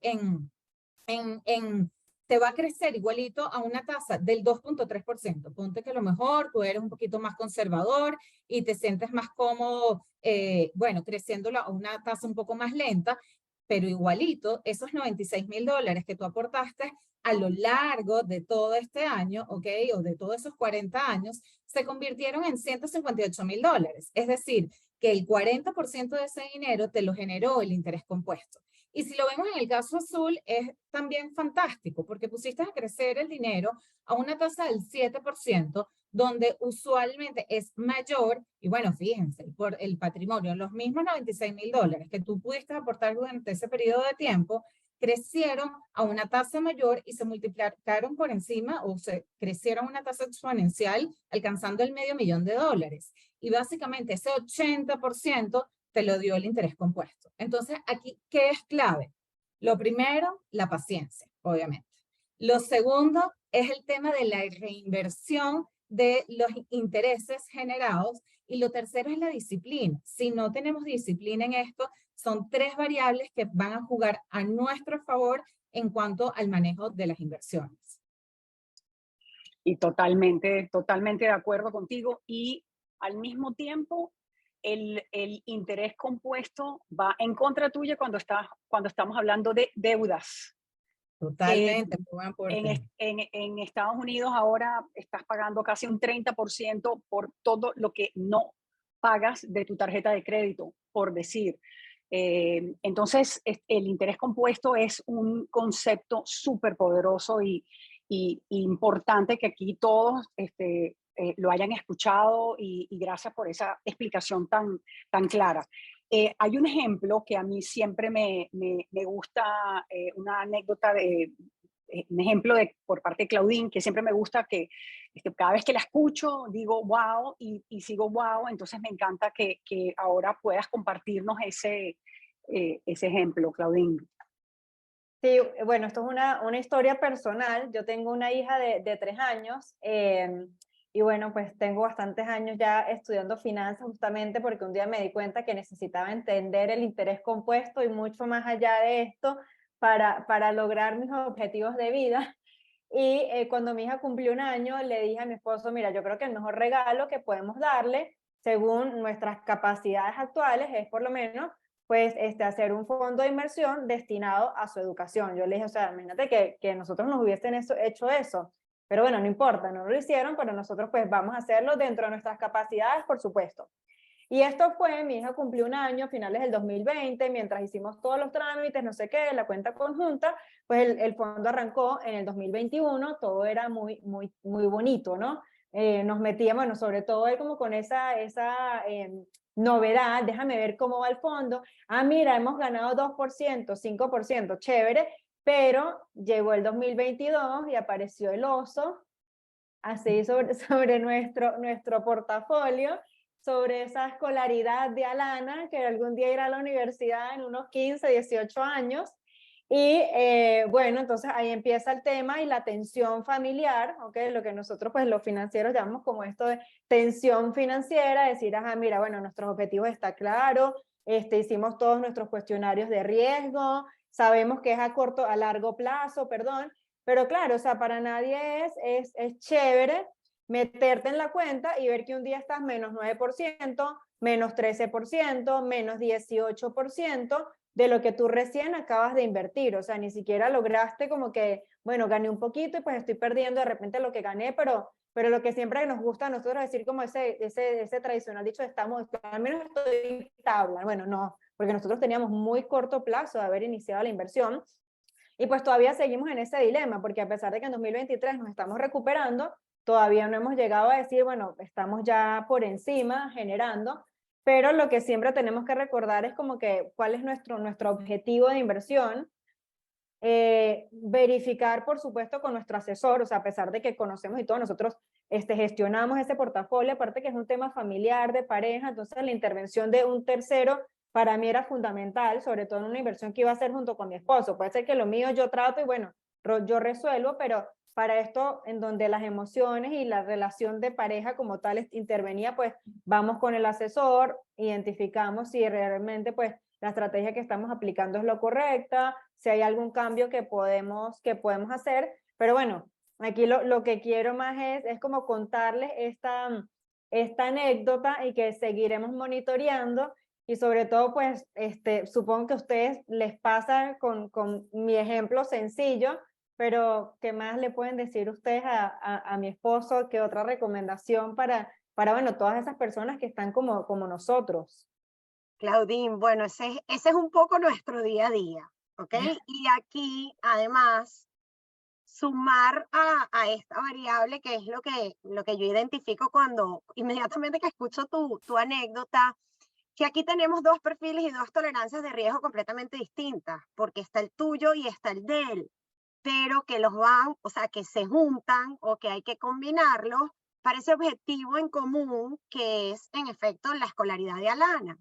te va a crecer igualito a una tasa del 2.3%. Ponte que a lo mejor tú eres un poquito más conservador y te sientes más cómodo, bueno, creciéndolo a una tasa un poco más lenta, pero igualito, esos $96,000 que tú aportaste a lo largo de todo este año, ¿ok? O de todos esos 40 años, se convirtieron en $158,000. Es decir, que el 40% de ese dinero te lo generó el interés compuesto. Y si lo vemos en el caso azul, es también fantástico, porque pusiste a crecer el dinero a una tasa del 7%, donde usualmente es mayor, y bueno, fíjense, por el patrimonio, los mismos $96,000 que tú pudiste aportar durante ese periodo de tiempo, crecieron a una tasa mayor y se multiplicaron por encima o se crecieron a una tasa exponencial, alcanzando el $500,000. Y básicamente ese 80% te lo dio el interés compuesto. Entonces, aquí, ¿qué es clave? Lo primero, la paciencia, obviamente. Lo segundo es el tema de la reinversión de los intereses generados. Y lo tercero es la disciplina. Si no tenemos disciplina en esto, son tres variables que van a jugar a nuestro favor en cuanto al manejo de las inversiones. Y totalmente, totalmente de acuerdo contigo. Y al mismo tiempo, el interés compuesto va en contra tuya cuando estamos hablando de deudas. Totalmente, muy buen aporte. En Estados Unidos ahora estás pagando casi un 30% por todo lo que no pagas de tu tarjeta de crédito, por decir. Entonces, el interés compuesto es un concepto súper poderoso y importante que aquí todos lo hayan escuchado y gracias por esa explicación tan clara. Hay un ejemplo que a mí siempre me gusta, una anécdota un ejemplo por parte de Claudine, que siempre me gusta que cada vez que la escucho digo wow y sigo wow, entonces me encanta que ahora puedas compartirnos ese ejemplo, Claudine. Sí, bueno, esto es una historia personal. Yo tengo una hija de 3 años y bueno, pues tengo bastantes años ya estudiando finanzas justamente porque un día me di cuenta que necesitaba entender el interés compuesto y mucho más allá de esto para lograr mis objetivos de vida. Y cuando mi hija cumplió 1 año, le dije a mi esposo, mira, yo creo que el mejor regalo que podemos darle, según nuestras capacidades actuales, es por lo menos pues hacer un fondo de inversión destinado a su educación. Yo le dije, o sea, imagínate que nosotros nos hubiesen hecho eso, pero bueno, no importa, no lo hicieron, pero nosotros pues vamos a hacerlo dentro de nuestras capacidades, por supuesto. Y esto fue, mi hija cumplió 1 año a finales del 2020, mientras hicimos todos los trámites, no sé qué, la cuenta conjunta, pues el fondo arrancó en el 2021, todo era muy bonito, ¿no? Nos metíamos, bueno, sobre todo él como con esa novedad, déjame ver cómo va el fondo, mira, hemos ganado 2%, 5%, chévere, pero llegó el 2022 y apareció el oso, así sobre nuestro portafolio, sobre esa escolaridad de Alana, que algún día irá a la universidad en unos 15, 18 años, y bueno, entonces ahí empieza el tema y la tensión familiar, ¿okay? Lo que nosotros pues los financieros llamamos como esto de tensión financiera, decir, ajá, mira, bueno, nuestros objetivos está claro, hicimos todos nuestros cuestionarios de riesgo, sabemos que es a largo plazo, perdón, pero claro, o sea, para nadie es chévere meterte en la cuenta y ver que un día estás menos 9%, menos 13%, menos 18%, de lo que tú recién acabas de invertir, o sea, ni siquiera lograste como que, bueno, gané un poquito y pues estoy perdiendo de repente lo que gané, pero lo que siempre nos gusta a nosotros decir como ese tradicional dicho, al menos estoy tabla, bueno, no, porque nosotros teníamos muy corto plazo de haber iniciado la inversión y pues todavía seguimos en ese dilema, porque a pesar de que en 2023 nos estamos recuperando, todavía no hemos llegado a decir, bueno, estamos ya por encima generando, pero lo que siempre tenemos que recordar es como que cuál es nuestro objetivo de inversión, verificar por supuesto con nuestro asesor, o sea, a pesar de que conocemos y todo, nosotros gestionamos ese portafolio, aparte que es un tema familiar, de pareja, entonces la intervención de un tercero para mí era fundamental, sobre todo en una inversión que iba a hacer junto con mi esposo. Puede ser que lo mío yo trato y bueno, yo resuelvo, pero para esto en donde las emociones y la relación de pareja como tal intervenía, pues vamos con el asesor, identificamos si realmente pues la estrategia que estamos aplicando es lo correcta, si hay algún cambio que podemos hacer, pero bueno, aquí lo que quiero más es como contarles esta anécdota y que seguiremos monitoreando y sobre todo pues supongo que a ustedes les pasa con mi ejemplo sencillo, pero ¿qué más le pueden decir ustedes a mi esposo? ¿Qué otra recomendación para bueno, todas esas personas que están como nosotros? Claudine, bueno, ese es un poco nuestro día a día, ¿ok? Y aquí, además, sumar a esta variable, que es lo que yo identifico cuando inmediatamente que escucho tu anécdota, que aquí tenemos 2 perfiles y 2 tolerancias de riesgo completamente distintas, porque está el tuyo y está el de él, pero que o sea, que se juntan o que hay que combinarlos para ese objetivo en común que es, en efecto, la escolaridad de Alana.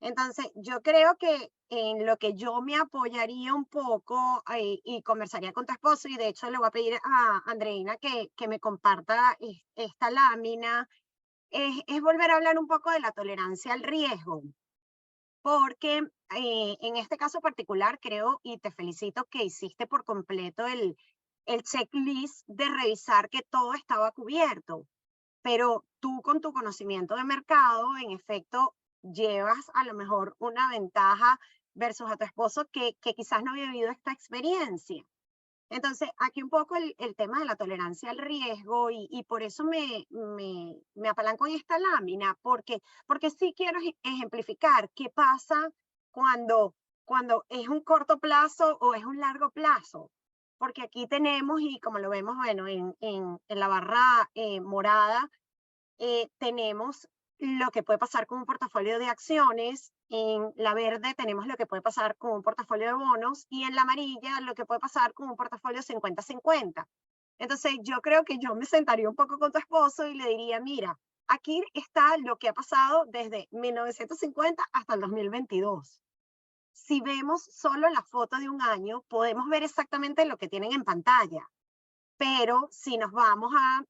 Entonces, yo creo que en lo que yo me apoyaría un poco y conversaría con tu esposo, y de hecho le voy a pedir a Andreina que me comparta esta lámina, es volver a hablar un poco de la tolerancia al riesgo, porque en este caso particular creo, y te felicito que hiciste por completo el checklist de revisar que todo estaba cubierto, pero tú con tu conocimiento de mercado, en efecto, llevas a lo mejor una ventaja versus a tu esposo que quizás no había vivido esta experiencia. Entonces, aquí un poco el tema de la tolerancia al riesgo y por eso me apalanco en esta lámina, porque sí quiero ejemplificar qué pasa cuando es un corto plazo o es un largo plazo. Porque aquí tenemos, y como lo vemos, bueno, en la barra morada, tenemos lo que puede pasar con un portafolio de acciones, en la verde tenemos lo que puede pasar con un portafolio de bonos y en la amarilla lo que puede pasar con un portafolio 50-50. Entonces yo creo que yo me sentaría un poco con tu esposo y le diría, mira, aquí está lo que ha pasado desde 1950 hasta el 2022. Si vemos solo la foto de un año, podemos ver exactamente lo que tienen en pantalla. Pero si nos vamos a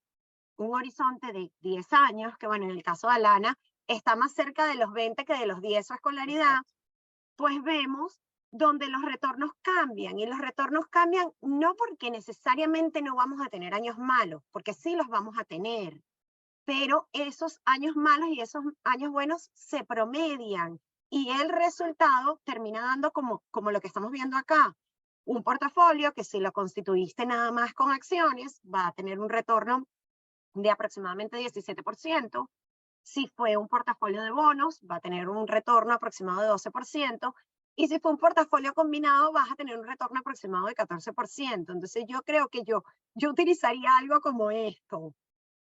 un horizonte de 10 años, que bueno, en el caso de Alana, está más cerca de los 20 que de los 10 su escolaridad, pues vemos donde los retornos cambian. Y los retornos cambian no porque necesariamente no vamos a tener años malos, porque sí los vamos a tener, pero esos años malos y esos años buenos se promedian y el resultado termina dando como lo que estamos viendo acá. Un portafolio que si lo constituiste nada más con acciones, va a tener un retorno de aproximadamente 17%. Si fue un portafolio de bonos, va a tener un retorno aproximado de 12%. Y si fue un portafolio combinado, vas a tener un retorno aproximado de 14%. Entonces yo creo que yo utilizaría algo como esto.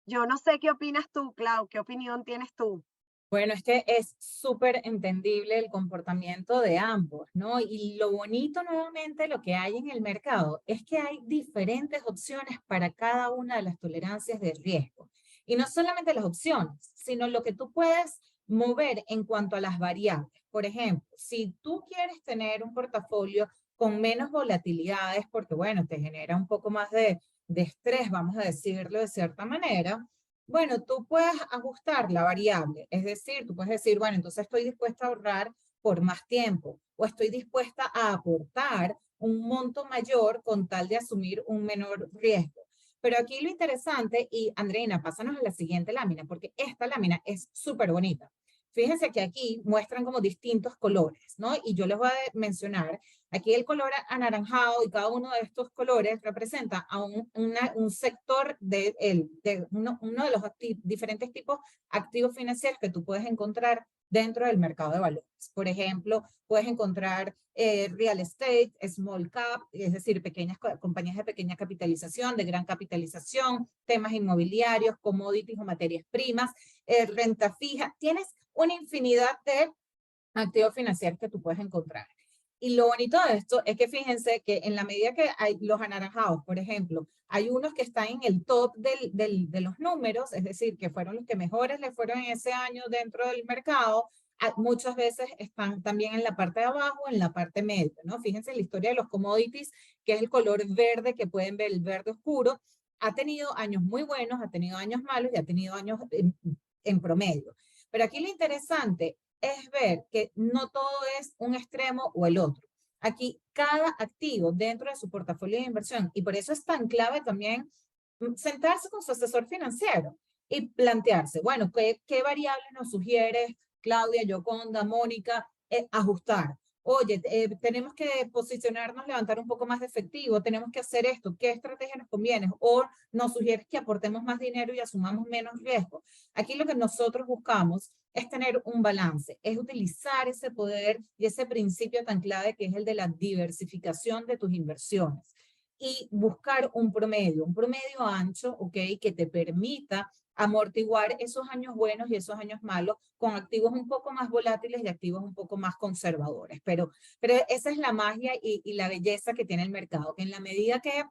Yo no sé qué opinas tú, Clau, ¿qué opinión tienes tú? Bueno, es que es súper entendible el comportamiento de ambos, ¿no? Y lo bonito nuevamente, lo que hay en el mercado, es que hay diferentes opciones para cada una de las tolerancias de riesgo. Y no solamente las opciones, sino lo que tú puedes mover en cuanto a las variables. Por ejemplo, si tú quieres tener un portafolio con menos volatilidades, porque bueno, te genera un poco más de estrés, vamos a decirlo de cierta manera, bueno, tú puedes ajustar la variable, es decir, tú puedes decir, bueno, entonces estoy dispuesta a ahorrar por más tiempo o estoy dispuesta a aportar un monto mayor con tal de asumir un menor riesgo. Pero aquí lo interesante, y Andreina, pásanos a la siguiente lámina, porque esta lámina es súper bonita. Fíjense que aquí muestran como distintos colores, ¿no? Y yo les voy a mencionar, aquí el color anaranjado y cada uno de estos colores representa a un sector de uno de los diferentes tipos activos financieros que tú puedes encontrar dentro del mercado de valores. Por ejemplo, puedes encontrar real estate, small cap, es decir, pequeñas compañías de pequeña capitalización, de gran capitalización, temas inmobiliarios, commodities o materias primas, renta fija. Tienes una infinidad de activos financieros que tú puedes encontrar. Y lo bonito de esto es que fíjense que en la medida que hay los anaranjados, por ejemplo, hay unos que están en el top de los números, es decir, que fueron los que mejores le fueron en ese año dentro del mercado, muchas veces están también en la parte de abajo, en la parte media, ¿no? Fíjense la historia de los commodities, que es el color verde que pueden ver, el verde oscuro, ha tenido años muy buenos, ha tenido años malos y ha tenido años en promedio. Pero aquí lo interesante es ver que no todo es un extremo o el otro. Aquí cada activo dentro de su portafolio de inversión, y por eso es tan clave también sentarse con su asesor financiero y plantearse, bueno, ¿qué variables nos sugiere Claudia, Yoconda, Mónica, ajustar? Oye, tenemos que posicionarnos, levantar un poco más de efectivo, tenemos que hacer esto, ¿qué estrategia nos conviene? O nos sugieres que aportemos más dinero y asumamos menos riesgo. Aquí lo que nosotros buscamos es tener un balance, es utilizar ese poder y ese principio tan clave que es el de la diversificación de tus inversiones y buscar un promedio ancho, ¿ok? Que te permita amortiguar esos años buenos y esos años malos con activos un poco más volátiles y activos un poco más conservadores. Pero esa es la magia y la belleza que tiene el mercado, que en la medida que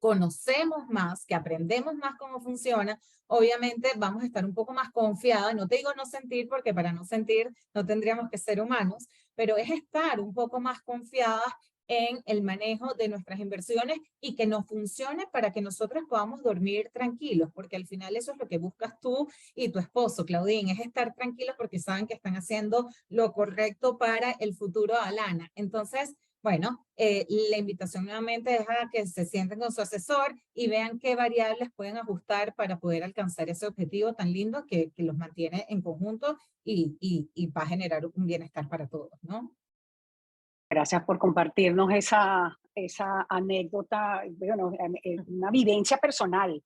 conocemos más, que aprendemos más cómo funciona, obviamente vamos a estar un poco más confiadas. No te digo no sentir, porque para no sentir no tendríamos que ser humanos, pero es estar un poco más confiadas en el manejo de nuestras inversiones y que nos funcione para que nosotros podamos dormir tranquilos, porque al final eso es lo que buscas tú y tu esposo, Claudine, es estar tranquilos porque saben que están haciendo lo correcto para el futuro de Alana. Entonces, bueno, la invitación nuevamente es a que se sienten con su asesor y vean qué variables pueden ajustar para poder alcanzar ese objetivo tan lindo que los mantiene en conjunto y va a generar un bienestar para todos, ¿no? Gracias por compartirnos esa anécdota, bueno, una vivencia personal.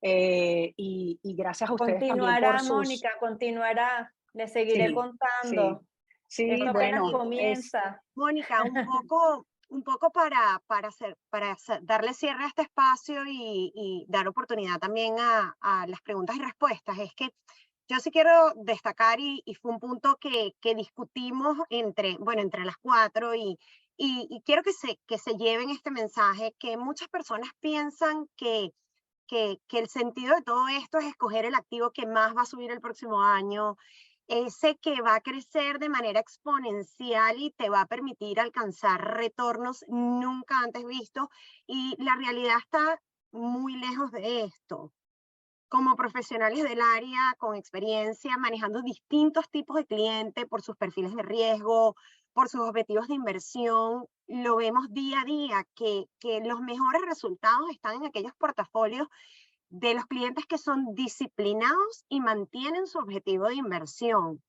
Y gracias a ustedes también por Continuará, sus... Mónica, continuará. Le seguiré Sí, sí, contando. sí, Esto apenas bueno, es... comienza. Mónica, un poco darle cierre a este espacio y dar oportunidad también a las preguntas y respuestas. Es que yo sí quiero destacar, y fue un punto que discutimos entre las cuatro, y quiero que se lleven este mensaje, que muchas personas piensan que el sentido de todo esto es escoger el activo que más va a subir el próximo año, ese que va a crecer de manera exponencial y te va a permitir alcanzar retornos nunca antes vistos, y la realidad está muy lejos de esto. Como profesionales del área con experiencia manejando distintos tipos de clientes por sus perfiles de riesgo, por sus objetivos de inversión, lo vemos día a día que los mejores resultados están en aquellos portafolios de los clientes que son disciplinados y mantienen su objetivo de inversión.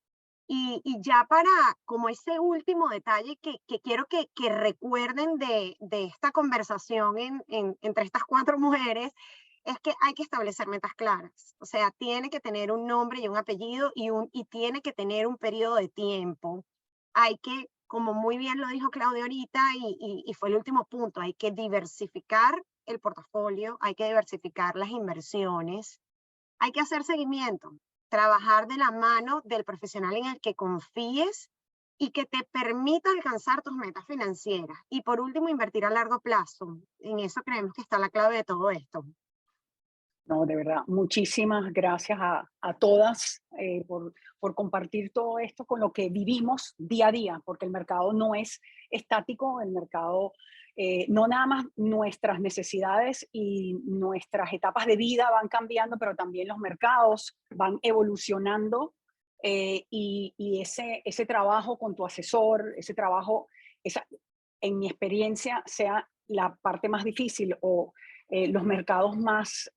Y ya para como ese último detalle que quiero que recuerden de esta conversación entre estas cuatro mujeres, es que hay que establecer metas claras. O sea, tiene que tener un nombre y un apellido, y tiene que tener un periodo de tiempo. Hay que, como muy bien lo dijo Claudia ahorita, y fue el último punto, hay que diversificar el portafolio, hay que diversificar las inversiones, hay que hacer seguimiento, trabajar de la mano del profesional en el que confíes y que te permita alcanzar tus metas financieras. Y por último, invertir a largo plazo. En eso creemos que está la clave de todo esto. No, de verdad, muchísimas gracias a todas por compartir todo esto con lo que vivimos día a día, porque el mercado no es estático, el mercado, no nada más nuestras necesidades y nuestras etapas de vida van cambiando, pero también los mercados van evolucionando, y ese trabajo con tu asesor, ese trabajo, en mi experiencia, sea la parte más difícil o los mercados más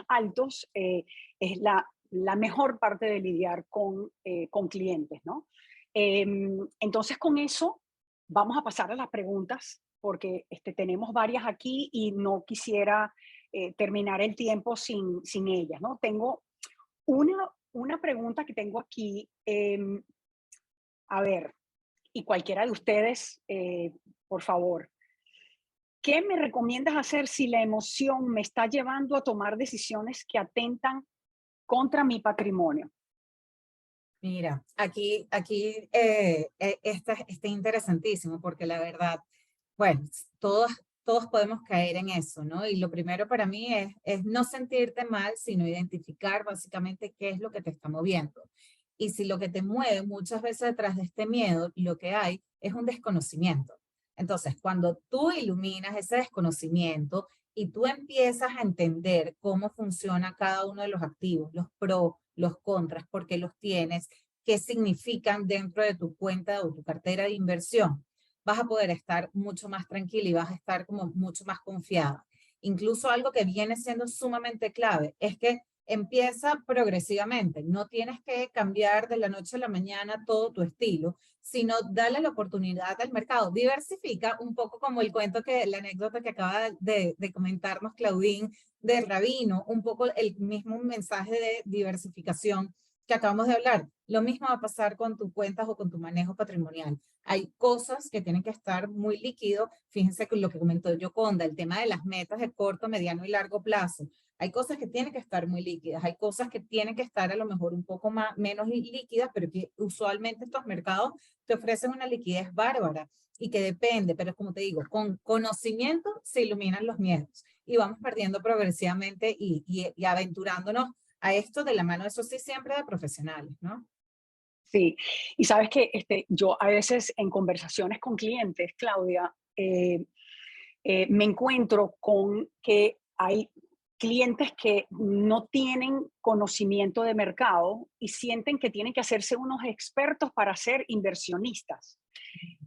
altos, es la mejor parte de lidiar con clientes, ¿no? Entonces, con eso vamos a pasar a las preguntas, porque tenemos varias aquí y no quisiera terminar el tiempo sin ellas, ¿no? Tengo una pregunta que tengo aquí, a ver, y cualquiera de ustedes, por favor. ¿Qué me recomiendas hacer si la emoción me está llevando a tomar decisiones que atentan contra mi patrimonio? Mira, aquí está interesantísimo porque la verdad, bueno, todos podemos caer en eso, ¿no? Y lo primero para mí es no sentirte mal, sino identificar básicamente qué es lo que te está moviendo. Y si lo que te mueve muchas veces detrás de este miedo, lo que hay es un desconocimiento. Entonces, cuando tú iluminas ese desconocimiento y tú empiezas a entender cómo funciona cada uno de los activos, los pros, los contras, por qué los tienes, qué significan dentro de tu cuenta o tu cartera de inversión, vas a poder estar mucho más tranquila y vas a estar como mucho más confiada. Incluso algo que viene siendo sumamente clave es que empieza progresivamente. No tienes que cambiar de la noche a la mañana todo tu estilo, sino darle la oportunidad al mercado. Diversifica un poco como el cuento la anécdota que acaba de comentarnos Claudine de Rabino, un poco el mismo mensaje de diversificación que acabamos de hablar. Lo mismo va a pasar con tus cuentas o con tu manejo patrimonial. Hay cosas que tienen que estar muy líquido. Fíjense con lo que comentó Yoconda, el tema de las metas de corto, mediano y largo plazo. Hay cosas que tienen que estar muy líquidas, hay cosas que tienen que estar a lo mejor un poco menos líquidas, pero que usualmente estos mercados te ofrecen una liquidez bárbara y que depende, pero como te digo, con conocimiento se iluminan los miedos y vamos perdiendo progresivamente y aventurándonos a esto de la mano, eso sí, siempre de profesionales, ¿no? Sí, y sabes que yo a veces en conversaciones con clientes, Claudia, me encuentro con que hay clientes que no tienen conocimiento de mercado y sienten que tienen que hacerse unos expertos para ser inversionistas.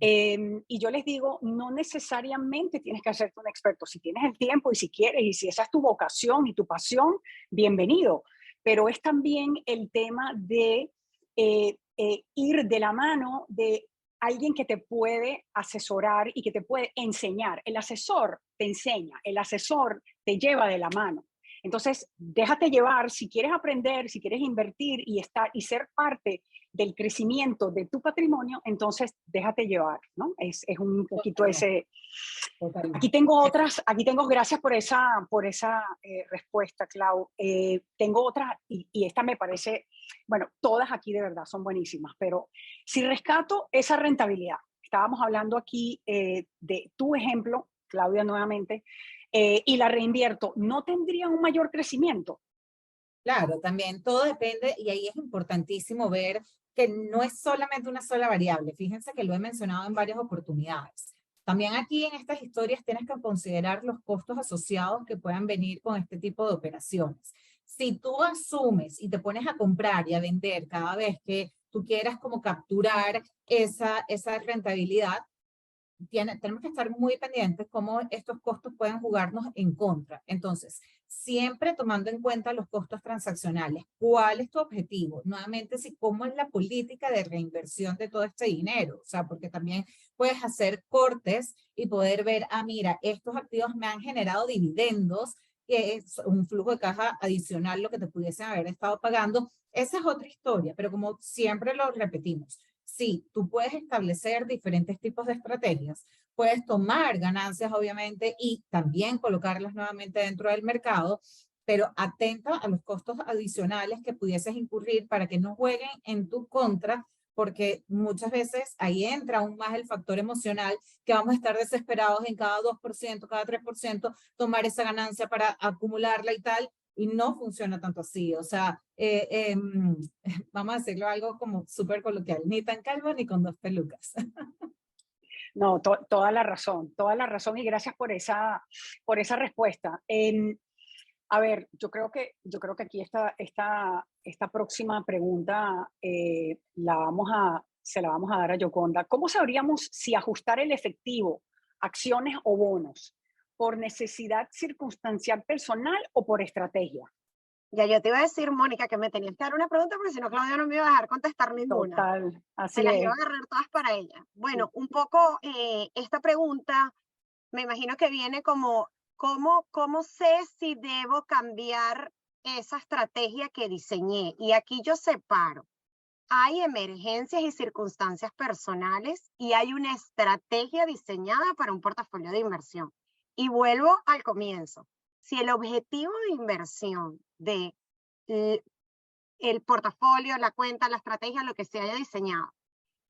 Y yo les digo, no necesariamente tienes que hacerte un experto. Si tienes el tiempo y si quieres y si esa es tu vocación y tu pasión, bienvenido. Pero es también el tema de ir de la mano de alguien que te puede asesorar y que te puede enseñar. El asesor te enseña, el asesor te lleva de la mano. Entonces, déjate llevar, si quieres aprender, si quieres invertir y ser parte del crecimiento de tu patrimonio, entonces déjate llevar, ¿no? Es un poquito Totalmente, ese. totalmente. Aquí tengo, gracias por esa respuesta, Clau. Tengo otra, y esta me parece, bueno, todas aquí de verdad son buenísimas, pero si rescato esa rentabilidad, estábamos hablando aquí de tu ejemplo, Claudia, nuevamente, y la reinvierto, ¿no tendría un mayor crecimiento? Claro, también todo depende y ahí es importantísimo ver que no es solamente una sola variable. Fíjense que lo he mencionado en varias oportunidades. También aquí en estas historias tienes que considerar los costos asociados que puedan venir con este tipo de operaciones. Si tú asumes y te pones a comprar y a vender cada vez que tú quieras como capturar esa rentabilidad, tenemos que estar muy pendientes cómo estos costos pueden jugarnos en contra. Entonces, siempre tomando en cuenta los costos transaccionales. ¿Cuál es tu objetivo? Nuevamente, si cómo es la política de reinversión de todo este dinero. O sea, porque también puedes hacer cortes y poder ver, ah, mira, estos activos me han generado dividendos, que es un flujo de caja adicional lo que te pudiesen haber estado pagando. Esa es otra historia, pero como siempre lo repetimos, sí, tú puedes establecer diferentes tipos de estrategias, puedes tomar ganancias obviamente y también colocarlas nuevamente dentro del mercado, pero atenta a los costos adicionales que pudieses incurrir para que no jueguen en tu contra, porque muchas veces ahí entra aún más el factor emocional, que vamos a estar desesperados en cada 2%, cada 3%, tomar esa ganancia para acumularla y tal, y no funciona tanto así. O sea, vamos a decirlo algo como súper coloquial, ni tan calvo ni con dos pelucas. No, toda la razón y gracias por esa respuesta. A ver, yo creo que aquí esta próxima pregunta se la vamos a dar a Yoconda. ¿Cómo sabríamos si ajustar el efectivo, acciones o bonos, por necesidad circunstancial personal o por estrategia? Ya yo te iba a decir, Mónica, que me tenías que dar una pregunta porque si no, Claudia no me iba a dejar contestar ninguna. Total, Se así las iba a es. agarrar todas para ella. Bueno, un poco esta pregunta me imagino que viene como, ¿cómo sé si debo cambiar esa estrategia que diseñé? Y aquí yo separo. Hay emergencias y circunstancias personales y hay una estrategia diseñada para un portafolio de inversión. Y vuelvo al comienzo. Si el objetivo de inversión de el portafolio, la cuenta, la estrategia, lo que se haya diseñado,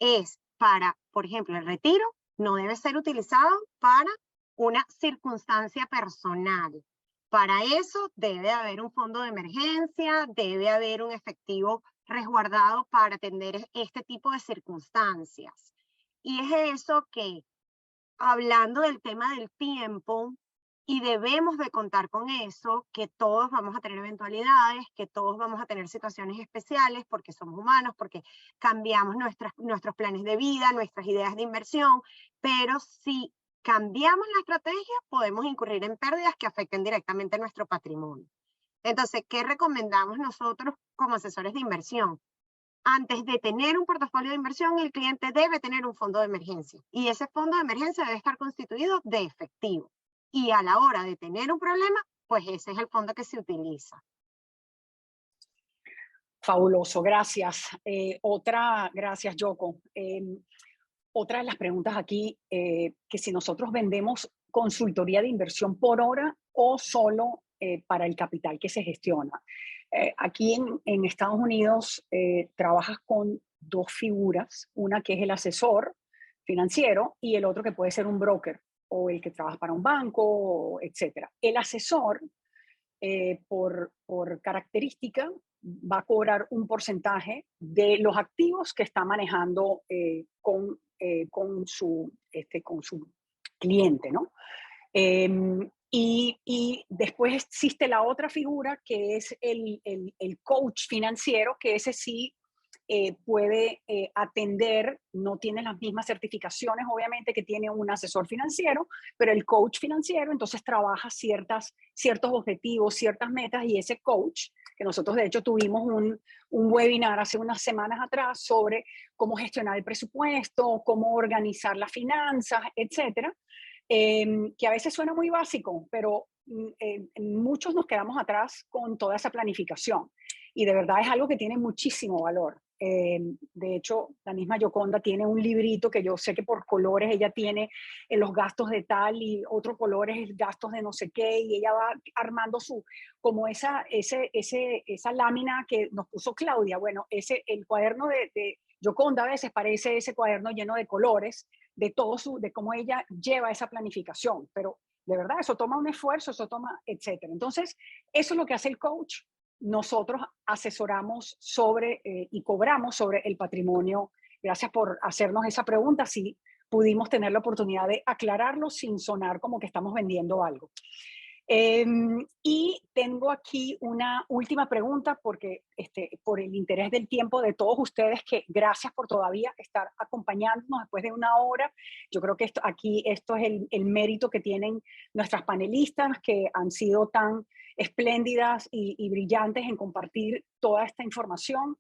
es para, por ejemplo, el retiro, no debe ser utilizado para una circunstancia personal. Para eso debe haber un fondo de emergencia, debe haber un efectivo resguardado para atender este tipo de circunstancias. Y es eso que, hablando del tema del tiempo, y debemos de contar con eso, que todos vamos a tener eventualidades, que todos vamos a tener situaciones especiales porque somos humanos, porque cambiamos nuestros planes de vida, nuestras ideas de inversión, pero si cambiamos la estrategia, podemos incurrir en pérdidas que afecten directamente nuestro patrimonio. Entonces, ¿qué recomendamos nosotros como asesores de inversión? Antes de tener un portafolio de inversión, el cliente debe tener un fondo de emergencia y ese fondo de emergencia debe estar constituido de efectivo. Y a la hora de tener un problema, pues ese es el fondo que se utiliza. Fabuloso, gracias. Gracias, Yoko. Otra de las preguntas aquí, que si nosotros vendemos consultoría de inversión por hora o solo para el capital que se gestiona. Aquí en Estados Unidos trabajas con dos figuras, una que es el asesor financiero y el otro que puede ser un broker o el que trabaja para un banco, etc. El asesor, por característica, va a cobrar un porcentaje de los activos que está manejando con su cliente, ¿no? Y después existe la otra figura que es el coach financiero, que ese sí puede atender, no tiene las mismas certificaciones obviamente que tiene un asesor financiero, pero el coach financiero entonces trabaja ciertos objetivos, ciertas metas, y ese coach, que nosotros de hecho tuvimos un webinar hace unas semanas atrás sobre cómo gestionar el presupuesto, cómo organizar las finanzas, etcétera, que a veces suena muy básico, pero muchos nos quedamos atrás con toda esa planificación. Y de verdad es algo que tiene muchísimo valor. De hecho, la misma Yoconda tiene un librito que yo sé que por colores ella tiene los gastos de tal y otro color es el gastos de no sé qué, y ella va armando como esa lámina que nos puso Claudia. Bueno, el cuaderno de Yoconda a veces parece ese cuaderno lleno de colores, de cómo ella lleva esa planificación, pero de verdad eso toma un esfuerzo, eso toma, etcétera. Entonces, eso es lo que hace el coach. Nosotros asesoramos sobre y cobramos sobre el patrimonio. Gracias por hacernos esa pregunta, si pudimos tener la oportunidad de aclararlo sin sonar como que estamos vendiendo algo. Y tengo aquí una última pregunta, porque por el interés del tiempo de todos ustedes, que gracias por todavía estar acompañándonos después de una hora. Yo creo que esto es el mérito que tienen nuestras panelistas, que han sido tan espléndidas y brillantes en compartir toda esta información.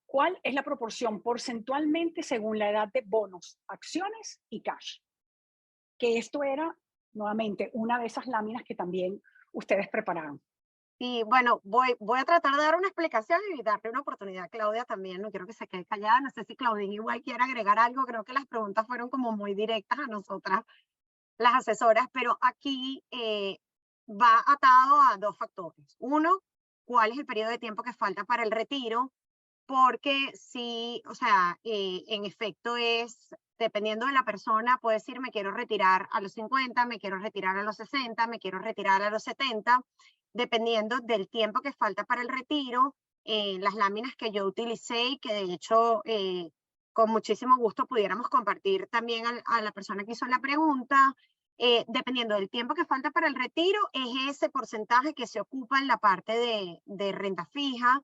¿Cuál es la proporción porcentualmente según la edad de bonos, acciones y cash? Que esto era, nuevamente, una de esas láminas que también ustedes prepararon. Y bueno, voy a tratar de dar una explicación y darle una oportunidad a Claudia también. No quiero que se quede callada. No sé si Claudia igual quiere agregar algo. Creo que las preguntas fueron como muy directas a nosotras, las asesoras, pero aquí va atado a dos factores. Uno, ¿cuál es el periodo de tiempo que falta para el retiro? Porque sí, o sea, en efecto dependiendo de la persona, puede decir, me quiero retirar a los 50, me quiero retirar a los 60, me quiero retirar a los 70, dependiendo del tiempo que falta para el retiro. Las láminas que yo utilicé y que de hecho con muchísimo gusto pudiéramos compartir también a la persona que hizo la pregunta, dependiendo del tiempo que falta para el retiro, es ese porcentaje que se ocupa en la parte de renta fija.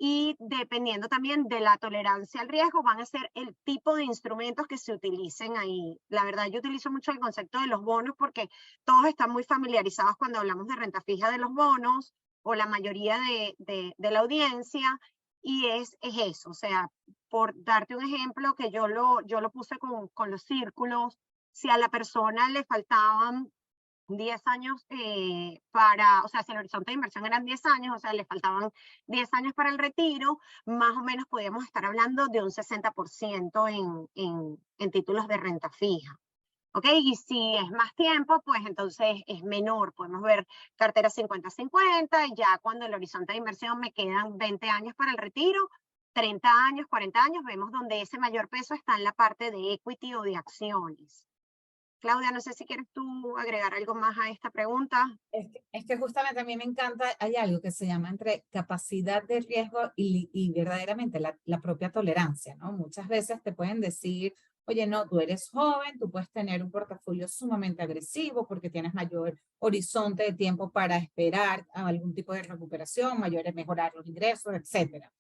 Y dependiendo también de la tolerancia al riesgo, van a ser el tipo de instrumentos que se utilicen ahí. La verdad, yo utilizo mucho el concepto de los bonos porque todos están muy familiarizados cuando hablamos de renta fija de los bonos, o la mayoría de la audiencia, y es eso. O sea, por darte un ejemplo, que yo lo puse con los círculos, si a la persona le faltaban 10 años o sea, si el horizonte de inversión eran 10 años, o sea, le faltaban 10 años para el retiro, más o menos podíamos estar hablando de un 60% en títulos de renta fija. ¿Ok? Y si es más tiempo, pues entonces es menor. Podemos ver carteras 50-50, y ya cuando el horizonte de inversión me quedan 20 años para el retiro, 30 años, 40 años, vemos donde ese mayor peso está en la parte de equity o de acciones. Claudia, no sé si quieres tú agregar algo más a esta pregunta. Es que justamente a mí me encanta, hay algo que se llama entre capacidad de riesgo y verdaderamente la propia tolerancia, ¿no? Muchas veces te pueden decir, oye, no, tú eres joven, tú puedes tener un portafolio sumamente agresivo porque tienes mayor horizonte de tiempo para esperar a algún tipo de recuperación, mejorar los ingresos, etcétera.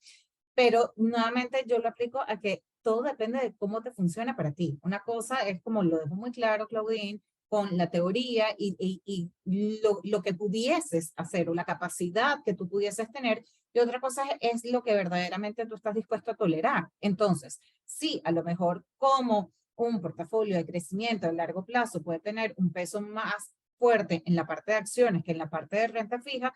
Pero nuevamente yo lo aplico a que todo depende de cómo te funciona para ti. Una cosa es, como lo dejo muy claro, Claudine, con la teoría y lo que pudieses hacer o la capacidad que tú pudieses tener, y otra cosa es lo que verdaderamente tú estás dispuesto a tolerar. Entonces, sí, a lo mejor como un portafolio de crecimiento a largo plazo puede tener un peso más fuerte en la parte de acciones que en la parte de renta fija,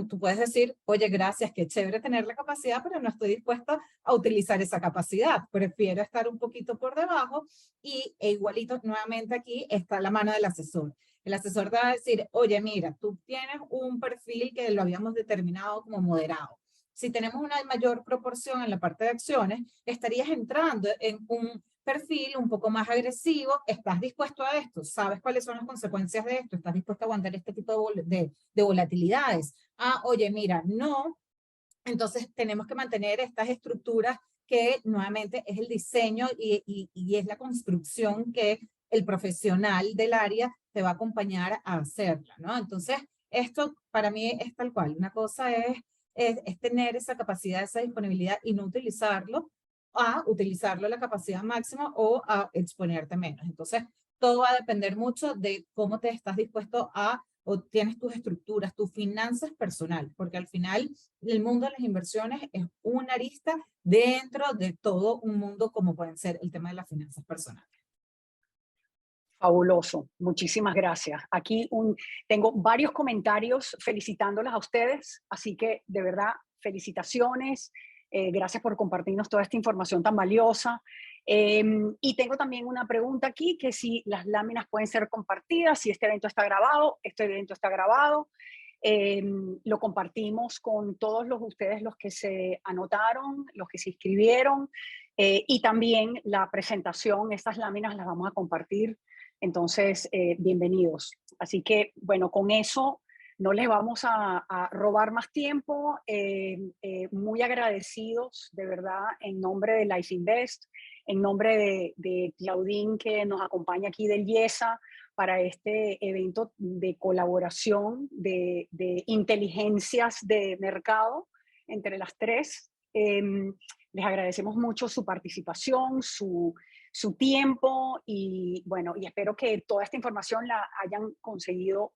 tú puedes decir, oye, gracias, qué chévere tener la capacidad, pero no estoy dispuesto a utilizar esa capacidad. Prefiero estar un poquito por debajo e igualito, nuevamente aquí está la mano del asesor. El asesor te va a decir, oye, mira, tú tienes un perfil que lo habíamos determinado como moderado. Si tenemos una mayor proporción en la parte de acciones, estarías entrando en un perfil un poco más agresivo. ¿Estás dispuesto a esto? ¿Sabes cuáles son las consecuencias de esto? ¿Estás dispuesto a aguantar este tipo de volatilidades? Ah, oye, mira, no. Entonces tenemos que mantener estas estructuras que nuevamente es el diseño y es la construcción que el profesional del área te va a acompañar a hacerla, ¿no? Entonces, esto para mí es tal cual. Una cosa es tener esa capacidad, esa disponibilidad y no utilizarlo, a utilizarlo a la capacidad máxima o a exponerte menos. Entonces, todo va a depender mucho de cómo te estás dispuesto a o tienes tus estructuras, tus finanzas personales, porque al final el mundo de las inversiones es una arista dentro de todo un mundo como pueden ser el tema de las finanzas personales. Fabuloso, muchísimas gracias. Aquí tengo varios comentarios felicitándolas a ustedes, así que de verdad, felicitaciones, gracias por compartirnos toda esta información tan valiosa. Y tengo también una pregunta aquí, que si las láminas pueden ser compartidas, si este evento está grabado, lo compartimos con todos ustedes, los que se anotaron, los que se inscribieron, y también la presentación, estas láminas las vamos a compartir. Entonces, bienvenidos. Así que, bueno, con eso no les vamos a robar más tiempo. Muy agradecidos, de verdad, en nombre de Life Invest, en nombre de Claudine, que nos acompaña aquí del IESA, para este evento de colaboración de inteligencias de mercado entre las tres. Les agradecemos mucho su participación, su tiempo y bueno, y espero que toda esta información la hayan conseguido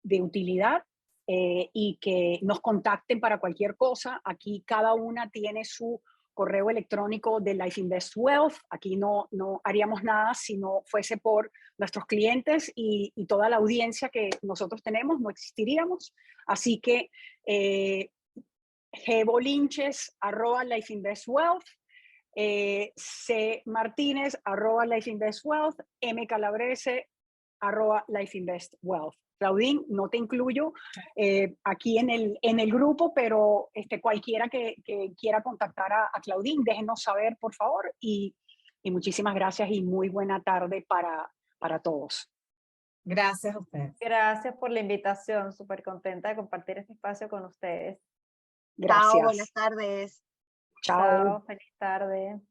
de utilidad, y que nos contacten para cualquier cosa. Aquí cada una tiene su correo electrónico de Life Invest Wealth. Aquí no haríamos nada si no fuese por nuestros clientes y toda la audiencia que nosotros tenemos, no existiríamos. Así que gbolinches@lifeinvestwealth, C. Martínez @lifeinvestwealth, M. Calabrese @lifeinvestwealth. Claudine, no te incluyo aquí en el grupo, pero cualquiera que quiera contactar a Claudine, déjenos saber, por favor, y muchísimas gracias y muy buena tarde para todos. Gracias a ustedes. Gracias por la invitación, súper contenta de compartir este espacio con ustedes. Gracias. Chao, buenas tardes. Chao. Chao, feliz tarde.